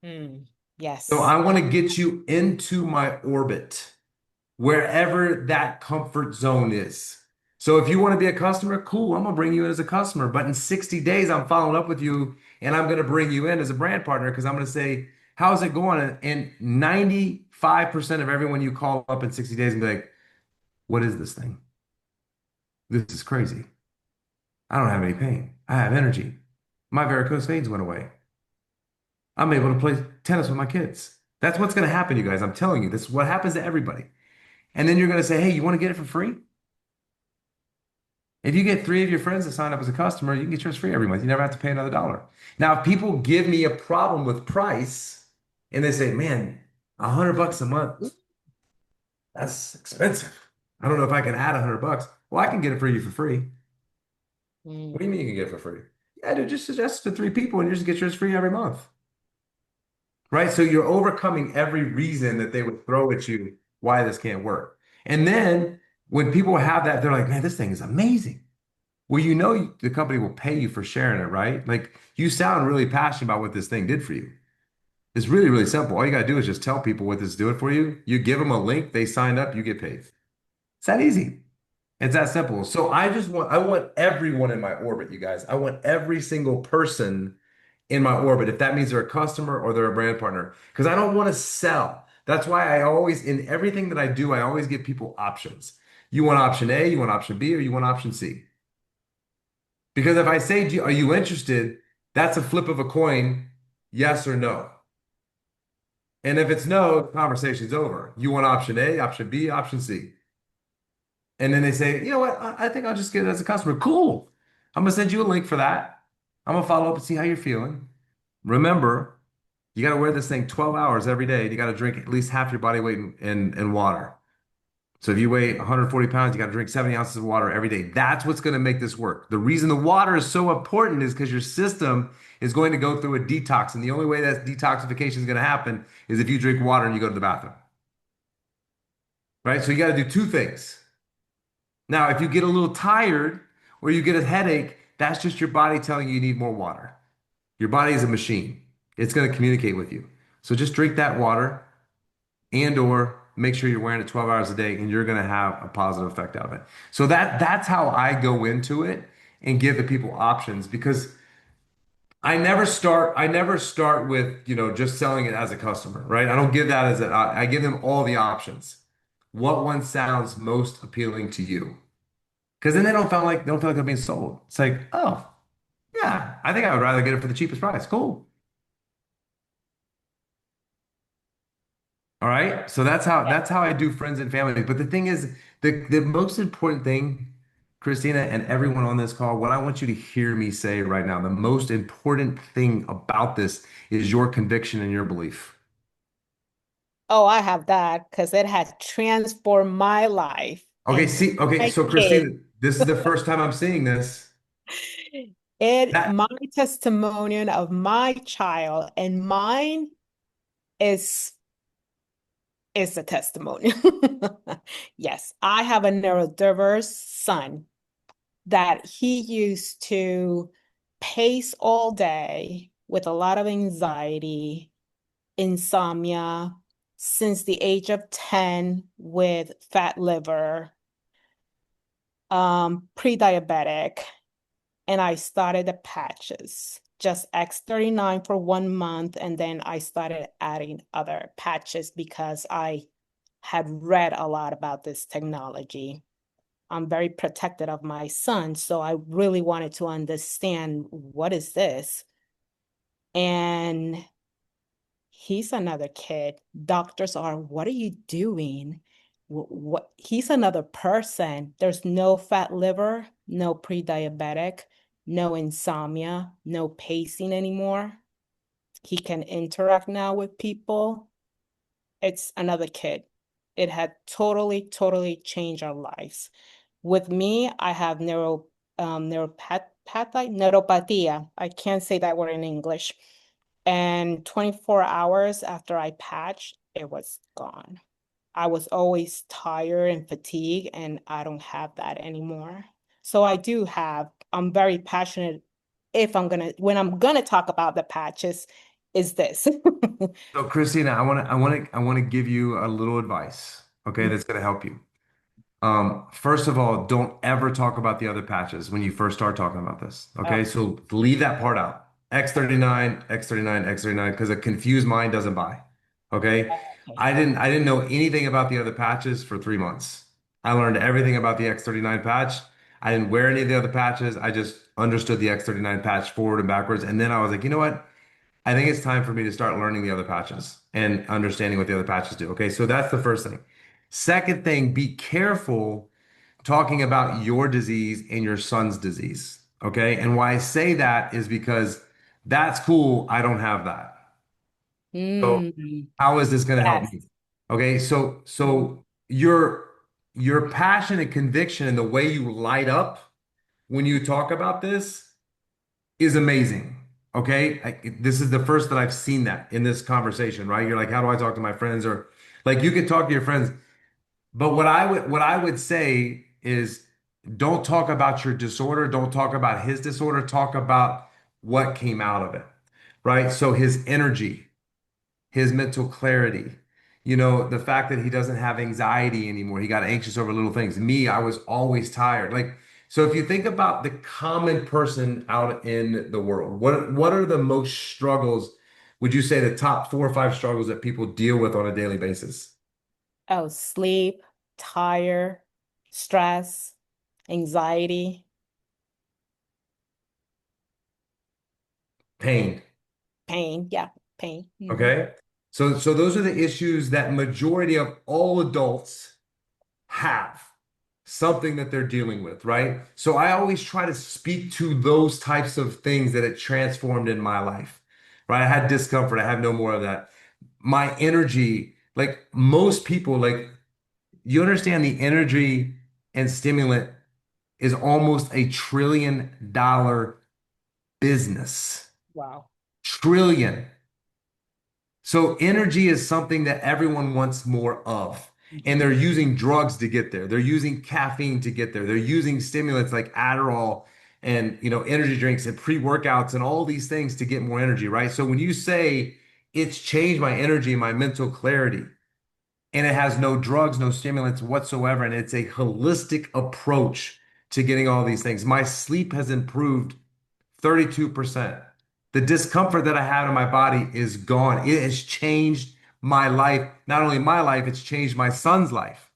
Mm. So Yes. I want to get you into my orbit, wherever that comfort zone is. So if you want to be a customer, cool, I'm gonna bring you in as a customer. But in 60 days, I'm following up with you and I'm gonna bring you in as a brand partner because I'm gonna say, how's it going? And 95% of everyone you call up in 60 days and be like, what is this thing? This is crazy. I don't have any pain. I have energy. My varicose veins went away. I'm able to play tennis with my kids. That's what's gonna happen, you guys. I'm telling you, this is what happens to everybody. And then you're gonna say, hey, you want to get it for free? If you get three of your friends to sign up as a customer, you can get yours free every month. You never have to pay another dollar. Now, if people give me a problem with price and they say, man, $100 a month, that's expensive. I don't know if I can add $100. Well, I can get it for you for free. What do Mm. you mean you can get it for free? Yeah, dude, just suggest it to three people and you just get yours free every month. Right? So you're overcoming every reason that they would throw at you why this can't work. And then when people have that, they're like, man, this thing is amazing. Well, the company will pay you for sharing it, right? Like you sound really passionate about what this thing did for you. It's really, really simple. All you gotta do is just tell people what this is doing for you. You give them a link, they sign up, you get paid. It's that easy. It's that simple. So I want everyone in my orbit, you guys. I want every single person in my orbit, if that means they're a customer or they're a brand partner, because I don't want to sell. That's why in everything that I do, I always give people options. You want option A, you want option B, or you want option C? Because if I say, are you interested? That's a flip of a coin, yes or no. And if it's no, the conversation's over. You want option A, option B, option C. And then they say, you know what? I think I'll just get it as a customer. Cool. I'm gonna send you a link for that. I'm gonna follow up and see how you're feeling. Remember, you got to wear this thing 12 hours every day. And you got to drink at least half your body weight in water. So if you weigh 140 pounds, you got to drink 70 ounces of water every day. That's what's going to make this work. The reason the water is so important is because your system is going to go through a detox. And the only way that detoxification is going to happen is if you drink water and you go to the bathroom, right? So you got to do two things. Now, if you get a little tired or you get a headache, that's just your body telling you need more water. Your body is a machine. It's going to communicate with you. So just drink that water and or make sure you're wearing it 12 hours a day and you're going to have a positive effect out of it. So that's how I go into it and give the people options because I never start with, just selling it as a customer, right? I don't give that as I give them all the options. What one sounds most appealing to you? Because then they don't feel like they're being sold. It's like, oh, yeah, I think I would rather get it for the cheapest price. Cool. All right. So that's how I do friends and family. But the thing is, the most important thing, Christina, and everyone on this call, what I want you to hear me say right now, the most important thing about this is your conviction and your belief. Oh, I have that because it has transformed my life Okay, and see, okay, my so kids. Christina, this is the first time I'm seeing this. That My testimonial of my child and mine is is a testimonial. Yes, I have a neurodiverse son that he used to pace all day with a lot of anxiety, insomnia, since the age of 10 with fat liver, pre-diabetic, and I started the patches, just X39 for 1 month, and then I started adding other patches because I had read a lot about this technology. I'm very protective of my son, so I really wanted to understand what is this? And he's another kid. Doctors are, what are you doing? What he's another person. There's no fat liver, no pre-diabetic, no insomnia, no pacing anymore. He can interact now with people. It's another kid. It had totally, totally changed our lives. With me, I have neuropathia. I can't say that word in English. And 24 hours after I patched, it was gone. I was always tired and fatigued, and I don't have that anymore. So I'm very passionate when I'm gonna talk about the patches, is this. so Christina, I want to give you a little advice, okay, that's going to help you. First of all, don't ever talk about the other patches when you first start talking about this. Oh, Okay, so leave that part out. X39, X39, X39, because a confused mind doesn't buy. Okay. okay. I didn't know anything about the other patches for 3 months. I learned everything about the X39 patch. I didn't wear any of the other patches. I just understood the X39 patch forward and backwards. And then I was like, you know what? I think it's time for me to start learning the other patches and understanding what the other patches do. Okay, so that's the first thing. Second thing, be careful talking about your disease and your son's disease. Okay, and why I say that is because that's cool. I don't have that. So Mm, how is this going to help yes. me? Okay, so your passion and conviction and the way you light up when you talk about this is amazing. Okay. This is the first that I've seen that in this conversation, right? You're like, how do I talk to my friends? Or like you could talk to your friends. But what I would say is don't talk about your disorder. Don't talk about his disorder. Talk about what came out of it, right? So his energy, his mental clarity, the fact that he doesn't have anxiety anymore. He got anxious over little things. Me, I was always tired. Like, so if you think about the common person out in the world, what are the most struggles, would you say the top 4 or 5 struggles that people deal with on a daily basis? Oh, sleep, tire, stress, anxiety, Pain. pain. Yeah, pain. Okay. So those are the issues that majority of all adults have something that they're dealing with, right? So I always try to speak to those types of things that it transformed in my life, right? I had discomfort. I have no more of that. My energy, like most people, like you understand the energy and stimulant is almost $1 trillion business. Wow. Trillion. So energy is something that everyone wants more of. And they're using drugs to get there. They're using caffeine to get there. They're using stimulants like Adderall and energy drinks and pre-workouts and all these things to get more energy, right? So when you say it's changed my energy and my mental clarity, and it has no drugs, no stimulants whatsoever, and it's a holistic approach to getting all these things. My sleep has improved 32%. The discomfort that I had in my body is gone. It has changed my life. Not only my life, it's changed my son's life.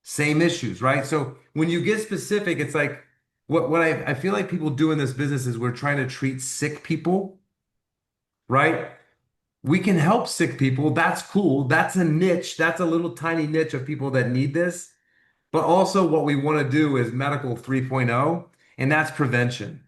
Same issues, right? So when you get specific, it's like what I feel like people do in this business is we're trying to treat sick people, right? We can help sick people. That's cool. That's a niche. That's a little tiny niche of people that need this. But also, what we want to do is medical 3.0, and that's prevention,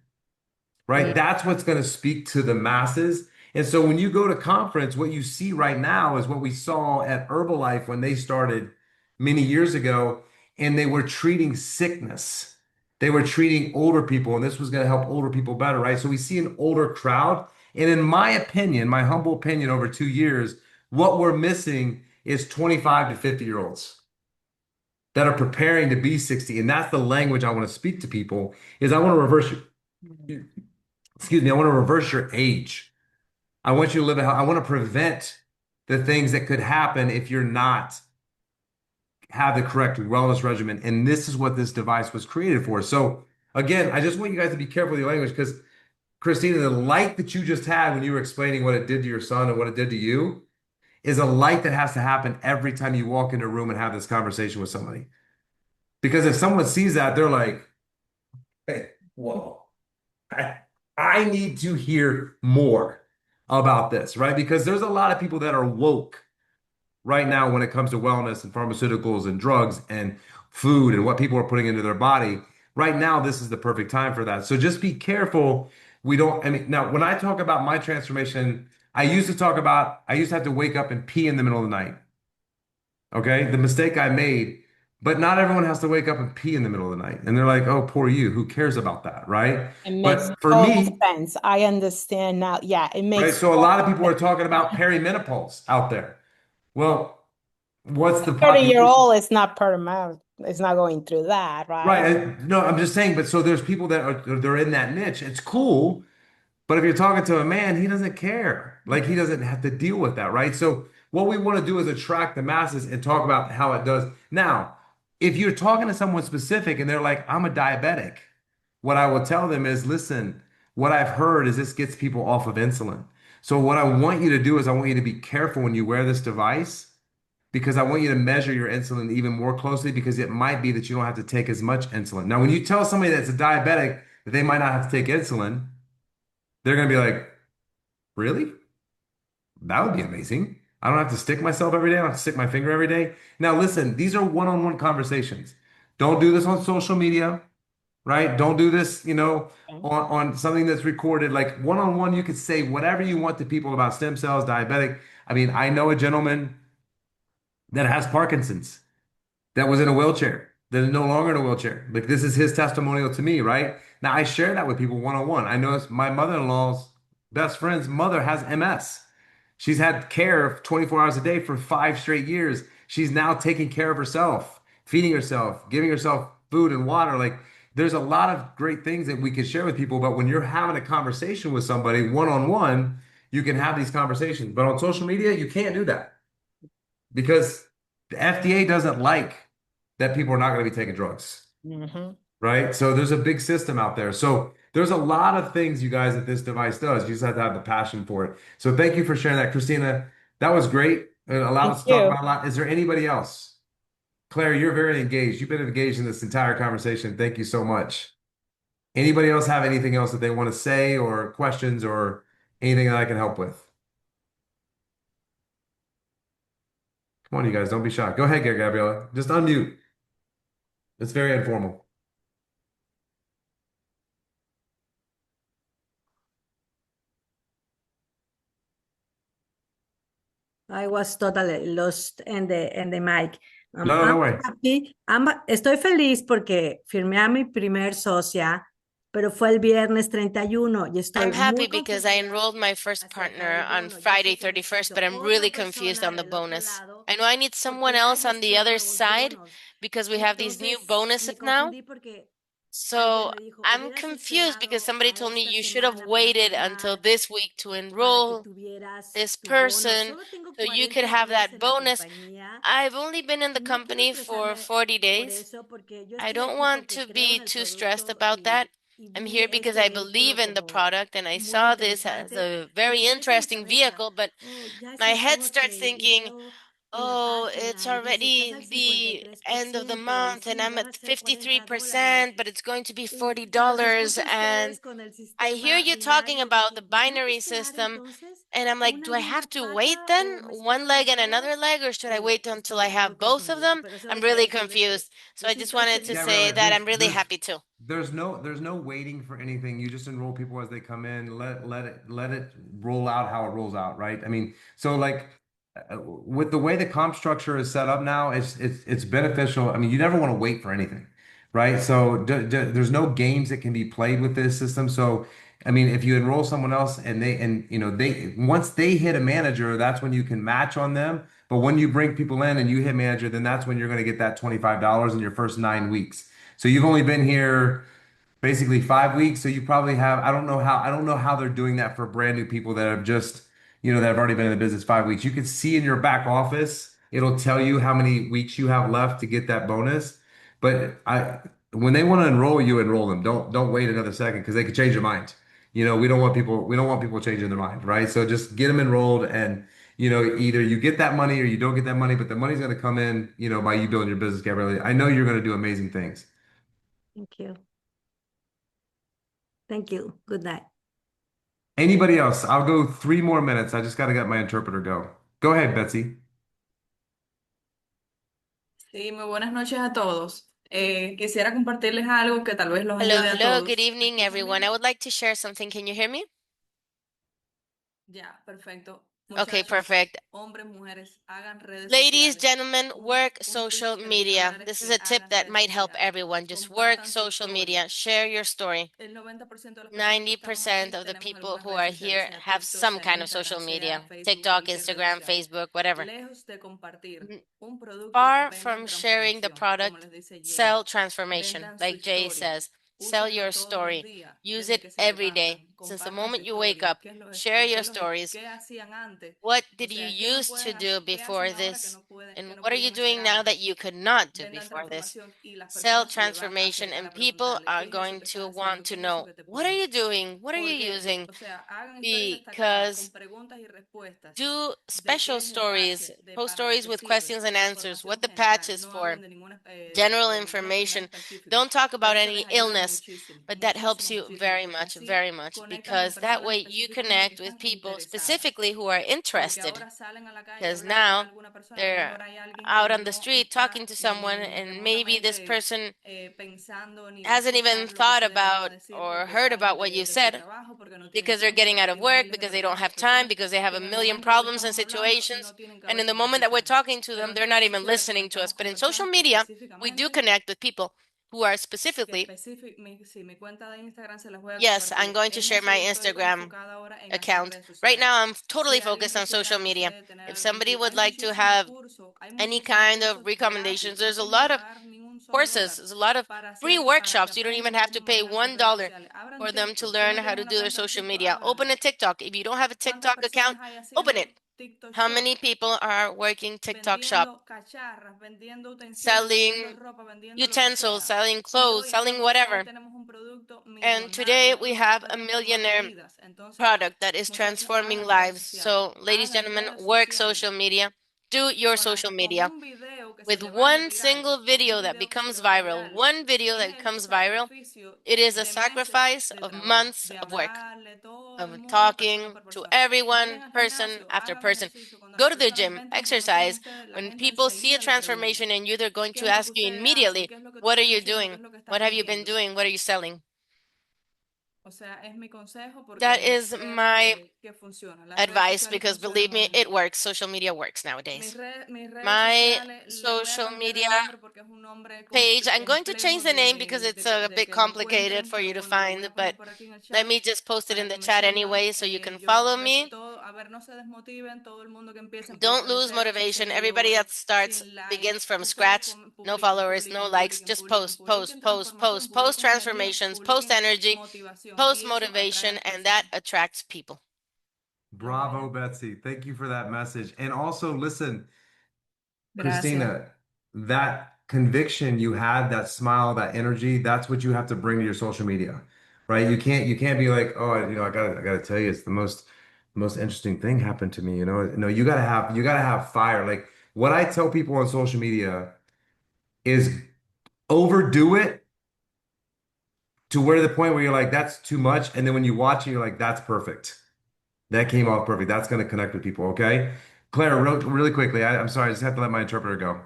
right? Mm. That's what's going to speak to the masses. And so when you go to conference, what you see right now is what we saw at Herbalife when they started many years ago, and they were treating sickness. They were treating older people, and this was going to help older people better, right? So we see an older crowd. And in my opinion, my humble opinion, over 2 years, what we're missing is 25 to 50-year-olds that are preparing to be 60. And that's the language I want to speak to people is I want to reverse excuse me, I want to reverse your age. I want you to live a I want to prevent the things that could happen if you're not have the correct wellness regimen. And this is what this device was created for. So again, I just want you guys to be careful with your language because Christina, the light that you just had when you were explaining what it did to your son and what it did to you is a light that has to happen every time you walk into a room and have this conversation with somebody. Because if someone sees that, they're like, hey, whoa. I, I need to hear more about this, right? Because there's a lot of people that are woke right now when it comes to wellness and pharmaceuticals and drugs and food and what people are putting into their body. Right now, this is the perfect time for that. So just be careful. We don't, I mean, now when I talk about my transformation, I used to have to wake up and pee in the middle of the night. Okay. The mistake I made, but not everyone has to wake up and pee in the middle of the night. And they're like, oh, poor you. Who cares about that? Right. It makes But for total me, sense. I understand now. Yeah, it right? makes So a lot of total people are sense. talking about perimenopause out there. Well, what's the 30-year population? old is not paramount. It's not going through that, right? Right. No, I'm just saying, but so there's people that are they're in that niche. It's cool, but if you're talking to a man, he doesn't care. Like he doesn't have to deal with that, right? So what we want to do is attract the masses and talk about how it does. Now, if you're talking to someone specific and they're like, I'm a diabetic, what I will tell them is, listen, what I've heard is this gets people off of insulin. So what I want you to do is I want you to be careful when you wear this device because I want you to measure your insulin even more closely because it might be that you don't have to take as much insulin. Now, when you tell somebody that's a diabetic that they might not have to take insulin, they're going to be like, really? That would be amazing. I don't have to stick myself every day. I don't have to stick my finger every day. Now, listen, these are one-on-one conversations. Don't do this on social media, right? Don't do this, Okay. on something that's recorded. Like one-on-one, you could say whatever you want to people about stem cells, diabetic. I mean, I know a gentleman that has Parkinson's that was in a wheelchair, that is no longer in a wheelchair. Like this is his testimonial to me, right? Now I share that with people one-on-one. I know it's my mother-in-law's best friend's mother has MS. She's had care 24 hours a day for 5 straight years. She's now taking care of herself, feeding herself, giving herself food and water. Like there's a lot of great things that we can share with people, but when you're having a conversation with somebody one-on-one, you can have these conversations. But on social media, you can't do that because the FDA doesn't like that people are not going to be taking drugs, Hmm. right? So there's a big system out there. So there's a lot of things, you guys, that this device does. You just have to have the passion for it. So thank you for sharing that, Christina. That was great. It allowed Thank us to talk you. about a lot. Is there anybody else? Claire, you're very engaged. You've been engaged in this entire conversation. Thank you so much. Anybody else have anything else that they want to say or questions or anything that I can help with? Come on, you guys, don't be shy. Go ahead, Gabriella. Just unmute. It's very informal. I was totally lost in the mic. No, no, no Ambas way. happy, estoy feliz porque firmé a mi primer socia, pero fue el viernes 31 y estoy I'm happy muy because I confundida enrolled my first acerca partner del on bono. Yo sé Friday que 31st, but necesito I'm really otra confused persona on the del otro bonus. lado I know I need someone porque hay else on the estos other nuevos side bonos. because we have these new Entonces bonuses me now. confundí porque alguien So me dijo, I'm hubieras confused because esperado somebody a told me esta you should have semana para waited until firmar, this week to para que enroll tuvieras this tu bono. person Solo tengo so you could 40 have días that en la bonus. compañía I've only been in the y no quiero company for estresarme 40 por days. eso, porque yo I estoy don't aquí want porque to creo be en el too stressed producto about that. y I'm vi here because este I believe vehículo in the como product and I muy saw this as interesante, a pero very yo dentro de mi interesting cabeza, vehicle, but oh, ya es my el head 40 starts y thinking, veo en la oh, it's página y dice, estás already al the end of the 53% y month and sí, I'm ya va at a ser $40, 53%, but it's going to be y los $40. escucho a And ustedes con el I hear sistema you talking binario y about digo, the pues tengo que binary esperar system. entonces And I'm like, do una I de have una to wait pata then? o me One espero a leg las and another dos. leg, or should I wait until I Estoy muy have both of confundida, them? pero eso I'm les voy a really decir después. confused. So Yo I sí just estoy wanted to Yeah, feliz. say really. that I'm really happy too. There's no waiting for anything. You just enroll people as they come in. Let it roll out how it rolls out, right? I mean, so like with the way the comp structure is set up now, it's beneficial. I mean, you never want to wait for anything, right? So there's no games that can be played with this system. So I mean, if you enroll someone else and they once they hit a manager, that's when you can match on them. But when you bring people in and you hit manager, then that's when you're going to get that $25 in your first 9 weeks. So you've only been here basically 5 weeks. So you probably have, I don't know how they're doing that for brand new people that have just, that have already been in the business 5 weeks. You can see in your back office, it'll tell you how many weeks you have left to get that bonus. But when they want to enroll you, enroll them. Don't wait another second because they could change their mind. We don't want people changing their mind, right? So just get them enrolled and either you get that money or you don't get that money, but the money's going to come in, by you building your business, Gabrielle. I know you're going to do amazing things. Thank you. Thank you. Good night. Anybody else? I'll go 3 more minutes. I just got to get my interpreter go. Go ahead, Betsy. Sí, muy buenas noches a todos. Quisiera compartirles algo que tal vez los Hello, ayude a hello. Good todos. ¿Me evening, escuchan everyone. I bien? would like to share something. Can you hear me? Ya, perfecto. Okay, Muchachos, perfect. hombres, mujeres, hagan redes Ladies, sociales. gentlemen, work Un tip social que les quiero media. dar es This is que a tip hagan that redes might help sociales. everyone. Just work Compartan su social media. historia. Share your story. El 90% de las personas que estamos 90% aquí of the tenemos people algunas who redes are sociales, here sea have TikTok, some sea kind of social Instagram, sea media. Facebook, TikTok, cualquier red Instagram, social. Facebook, whatever. Lejos de compartir un producto, Far vendan from sharing the transformación, como product, les dice Jay. sell transformation. Vendan su Like Jay historia. says, sell Úsenla your todos los story. días, Use desde it que se every day. levantan. Since the Compartan su moment you wake historia. up, share your stories. ¿Qué hacían antes? What O did you sea, ¿qué no used to pueden do hacer? ¿Qué hacen before ahora que this? no pueden, que And no what are you podían hacer doing now that antes? you could not do Vendan before this? transformación y las Sell personas se le van a transformation, acercar and a people preguntarle, are ¿qué es eso going que to estás want haciendo? to ¿Qué es eso know, que te what are pones? you doing? What are you Porque, using? o sea, hagan historias destacadas con Because preguntas y respuestas do de qué special es el stories, parche, post para lo stories que with sirve, questions and answers, what información the patch general. is No for, hablen de general de ninguna enfermedad information. específica, Don't talk about pero eso any les ayuda illness, muchísimo, but that helps muchísimo, you muchísimo, very porque much, así very much, conectan con because that personas way you específicamente que connect with están people interesadas. specifically who are Porque interested. ahora salen a la calle a Because hablar con now alguna persona, a lo they're mejor hay alguien que out on the no street talking está to someone, ni and maybe this remotamente person pensando ni va a hasn't even escuchar lo que thought ustedes le van a about decir or porque heard salen about what you de su said trabajo, porque no tienen because they're tiempo, getting porque out of hay work, miles de because they don't personas, have time, situaciones because they have que a en el million momento que problems and estamos hablando situations. no tienen And in the cabeza para moment that we're escucharnos. talking to Pero them, en they're redes not even sociales listening to us. conectamos But con in social personas que media, we do específicamente connect with people who are que specifically, sí, mi cuenta de Instagram se las voy a yes, I'm compartir. going to Es share así, my estoy Instagram enfocada ahora en hacer account. redes Right sociales. now, I'm totally Si alguien focused on quisiera, social no media. sé, tener If algún somebody curso, would hay like to muchísimos have cursos, hay any muchísimos kind of cursos recommendations, gratis, no there's a tienen que lot of pagar ni un solo courses, dólar there's a lot of free para que workshops. You don't even aprendan have to cómo pay manejar sus redes $1 sociales. Abran for them to TikTok. Si learn no how tienen to una do their cuenta de social TikTok, media. Open a ábranla. TikTok. If you don't have a ¿Cuántas TikTok personas account, hay open it. haciendo TikTok How Shop? many people are working TikTok shop? Vendiendo cacharras, vendiendo utensilios, vendiendo Selling ropa, vendiendo lo que utensils, sea. selling Y clothes, hoy en día selling pues hoy whatever. tenemos un producto And today millonario we que nos have está a transformando millionaire vidas. Entonces, product that is muchachos, transforming hagan redes lives. sociales, So, ladies, hagan gentlemen, redes work sociales social media. Do your social con media. un video que se With le vaya one viral, single con un video that video que se becomes le vaya viral, viral. one video Es that el becomes viral, sacrificio it is a de meses sacrifice de of trabajo, months de of work, hablarle todo of el mundo, persona talking por to persona. everyone, Vayan al person gimnasio, after hagan person. ejercicio. Cuando Go las to the personas gym, ven transformación en exercise. ustedes, la When gente people see a enseguida le transformation pregunta, in you, they're going ¿qué to es lo que ask you ustedes hacen? immediately, ¿Qué es lo que tú what are estás you haciendo? ¿Qué doing? es lo que estás What have you been vendiendo? doing? What are you selling? O sea, es mi consejo That porque is créanme my que funciona. Las redes advice sociales because funcionan believe hoy me, en it día. works. Social media works Mis, nowadays. mis redes My sociales, le voy a social cambiar media el nombre porque es un nombre page, I'm going to complejo change the name because it's a de bit que lo complicated encuentren, for pero you to bueno, lo voy find, a but poner por aquí en el let chat me just post it para in que the me chat sigan. anyway so you can Yo, follow me. todo, a ver, no se desmotiven, todo el mundo que empieza Don't de lose cero, sin motivation. Everybody seguidores, that starts sin likes. begins from Ustedes scratch. No publiquen, followers, no publiquen, likes. publiquen, Just publiquen, post, post, publiquen post, transformación, post, post publiquen energía, transformations, post publiquen energy, motivación post y eso atrae a motivation, las and that personas. attracts people. Bravo, Betsy. Thank you for that message. And also, listen, Gracias. Christina, that conviction you had, that smile, that energy, that's what you have to bring to your social media, right? You can't be like, oh, I gotta tell you, it's the most interesting thing happened to me. No, you gotta have fire. Like what I tell people on social media is overdo it to where the point where you're like, that's too much. And then when you watch it, you're like, that's perfect. That came off perfect. That's going to connect with people. Okay. Claire, really quickly, I'm sorry, I just have to let my interpreter go.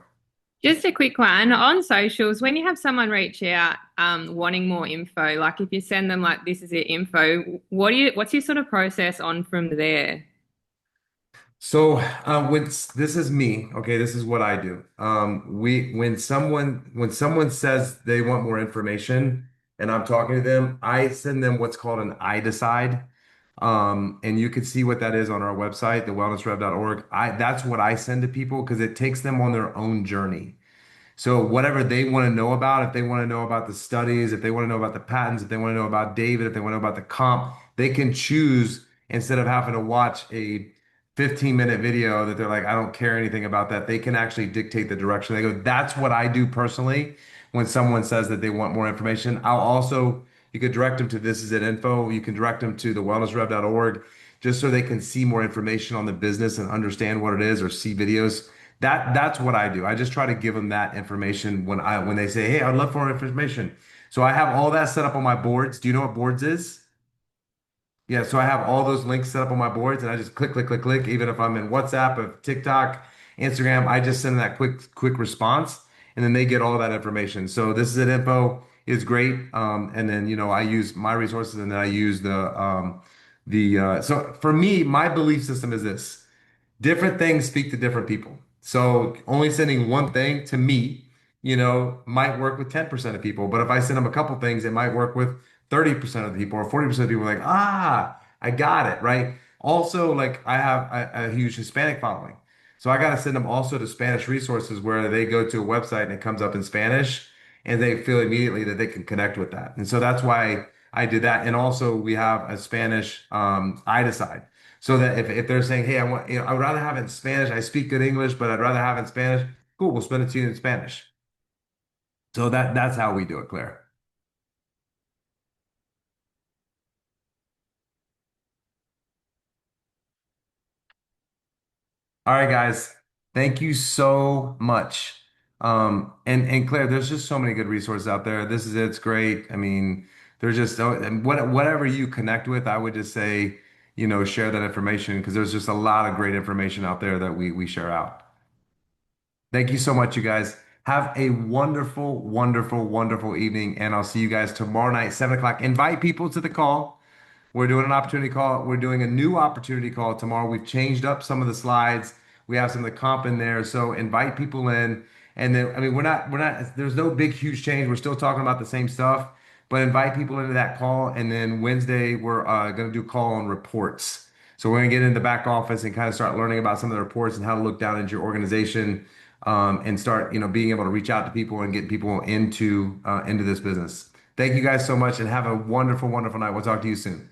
Just a quick one on socials. When you have someone reach out wanting more info, like if you send them like this is your info, what's your sort of process on from there? So this is me, okay, this is what I do. When someone says they want more information and I'm talking to them, I send them what's called an I decide. And you can see what that is on our website, thewellnessrev.org. That's what I send to people because it takes them on their own journey. So whatever they want to know about, if they want to know about the studies, if they want to know about the patents, if they want to know about David, if they want to know about the comp, they can choose instead of having to watch a 15-minute video that they're like, I don't care anything about that. They can actually dictate the direction. They go, that's what I do personally when someone says that they want more information. You could direct them to this is it info. You can direct them to the wellnessrev.org just so they can see more information on the business and understand what it is or see videos. That's what I do. I just try to give them that information when they say, "Hey, I'd love for more information." So I have all that set up on my boards. Do you know what boards is? Yeah, so I have all those links set up on my boards and I just click, click, click, click. Even if I'm in WhatsApp, or TikTok, Instagram, I just send that quick response and then they get all that information. So this is an info is great. And then, I use my resources and then I use so for me, my belief system is this. Different things speak to different people. So only sending one thing to me, might work with 10% of people. But if I send them a couple things, it might work with 30% of the people or 40% of the people like, I got it, right? Also, like I have a huge Hispanic following. So I got to send them also to Spanish resources where they go to a website and it comes up in Spanish and they feel immediately that they can connect with that. And so that's why I did that. And also we have a Spanish I decide. So that if they're saying, hey, I would rather have it in Spanish. I speak good English, but I'd rather have it in Spanish. Cool, we'll send it to you in Spanish. So that's how we do it, Claire. All right, guys. Thank you so much. And Claire, there's just so many good resources out there. This is it's great. I mean, there's just and whatever you connect with, I would just say, share that information because there's just a lot of great information out there that we share out. Thank you so much, you guys. Have a wonderful, wonderful, wonderful evening, and I'll see you guys tomorrow night, 7 o'clock. Invite people to the call. We're doing an opportunity call. We're doing a new opportunity call tomorrow. We've changed up some of the slides. We have some of the comp in there. So invite people in. And then, I mean, there's no big, huge change. We're still talking about the same stuff, but invite people into that call. And then Wednesday, we're going to do a call on reports. So we're going to get into the back office and kind of start learning about some of the reports and how to look down into your organization and start, being able to reach out to people and get people into this business. Thank you guys so much and have a wonderful, wonderful night. We'll talk to you soon.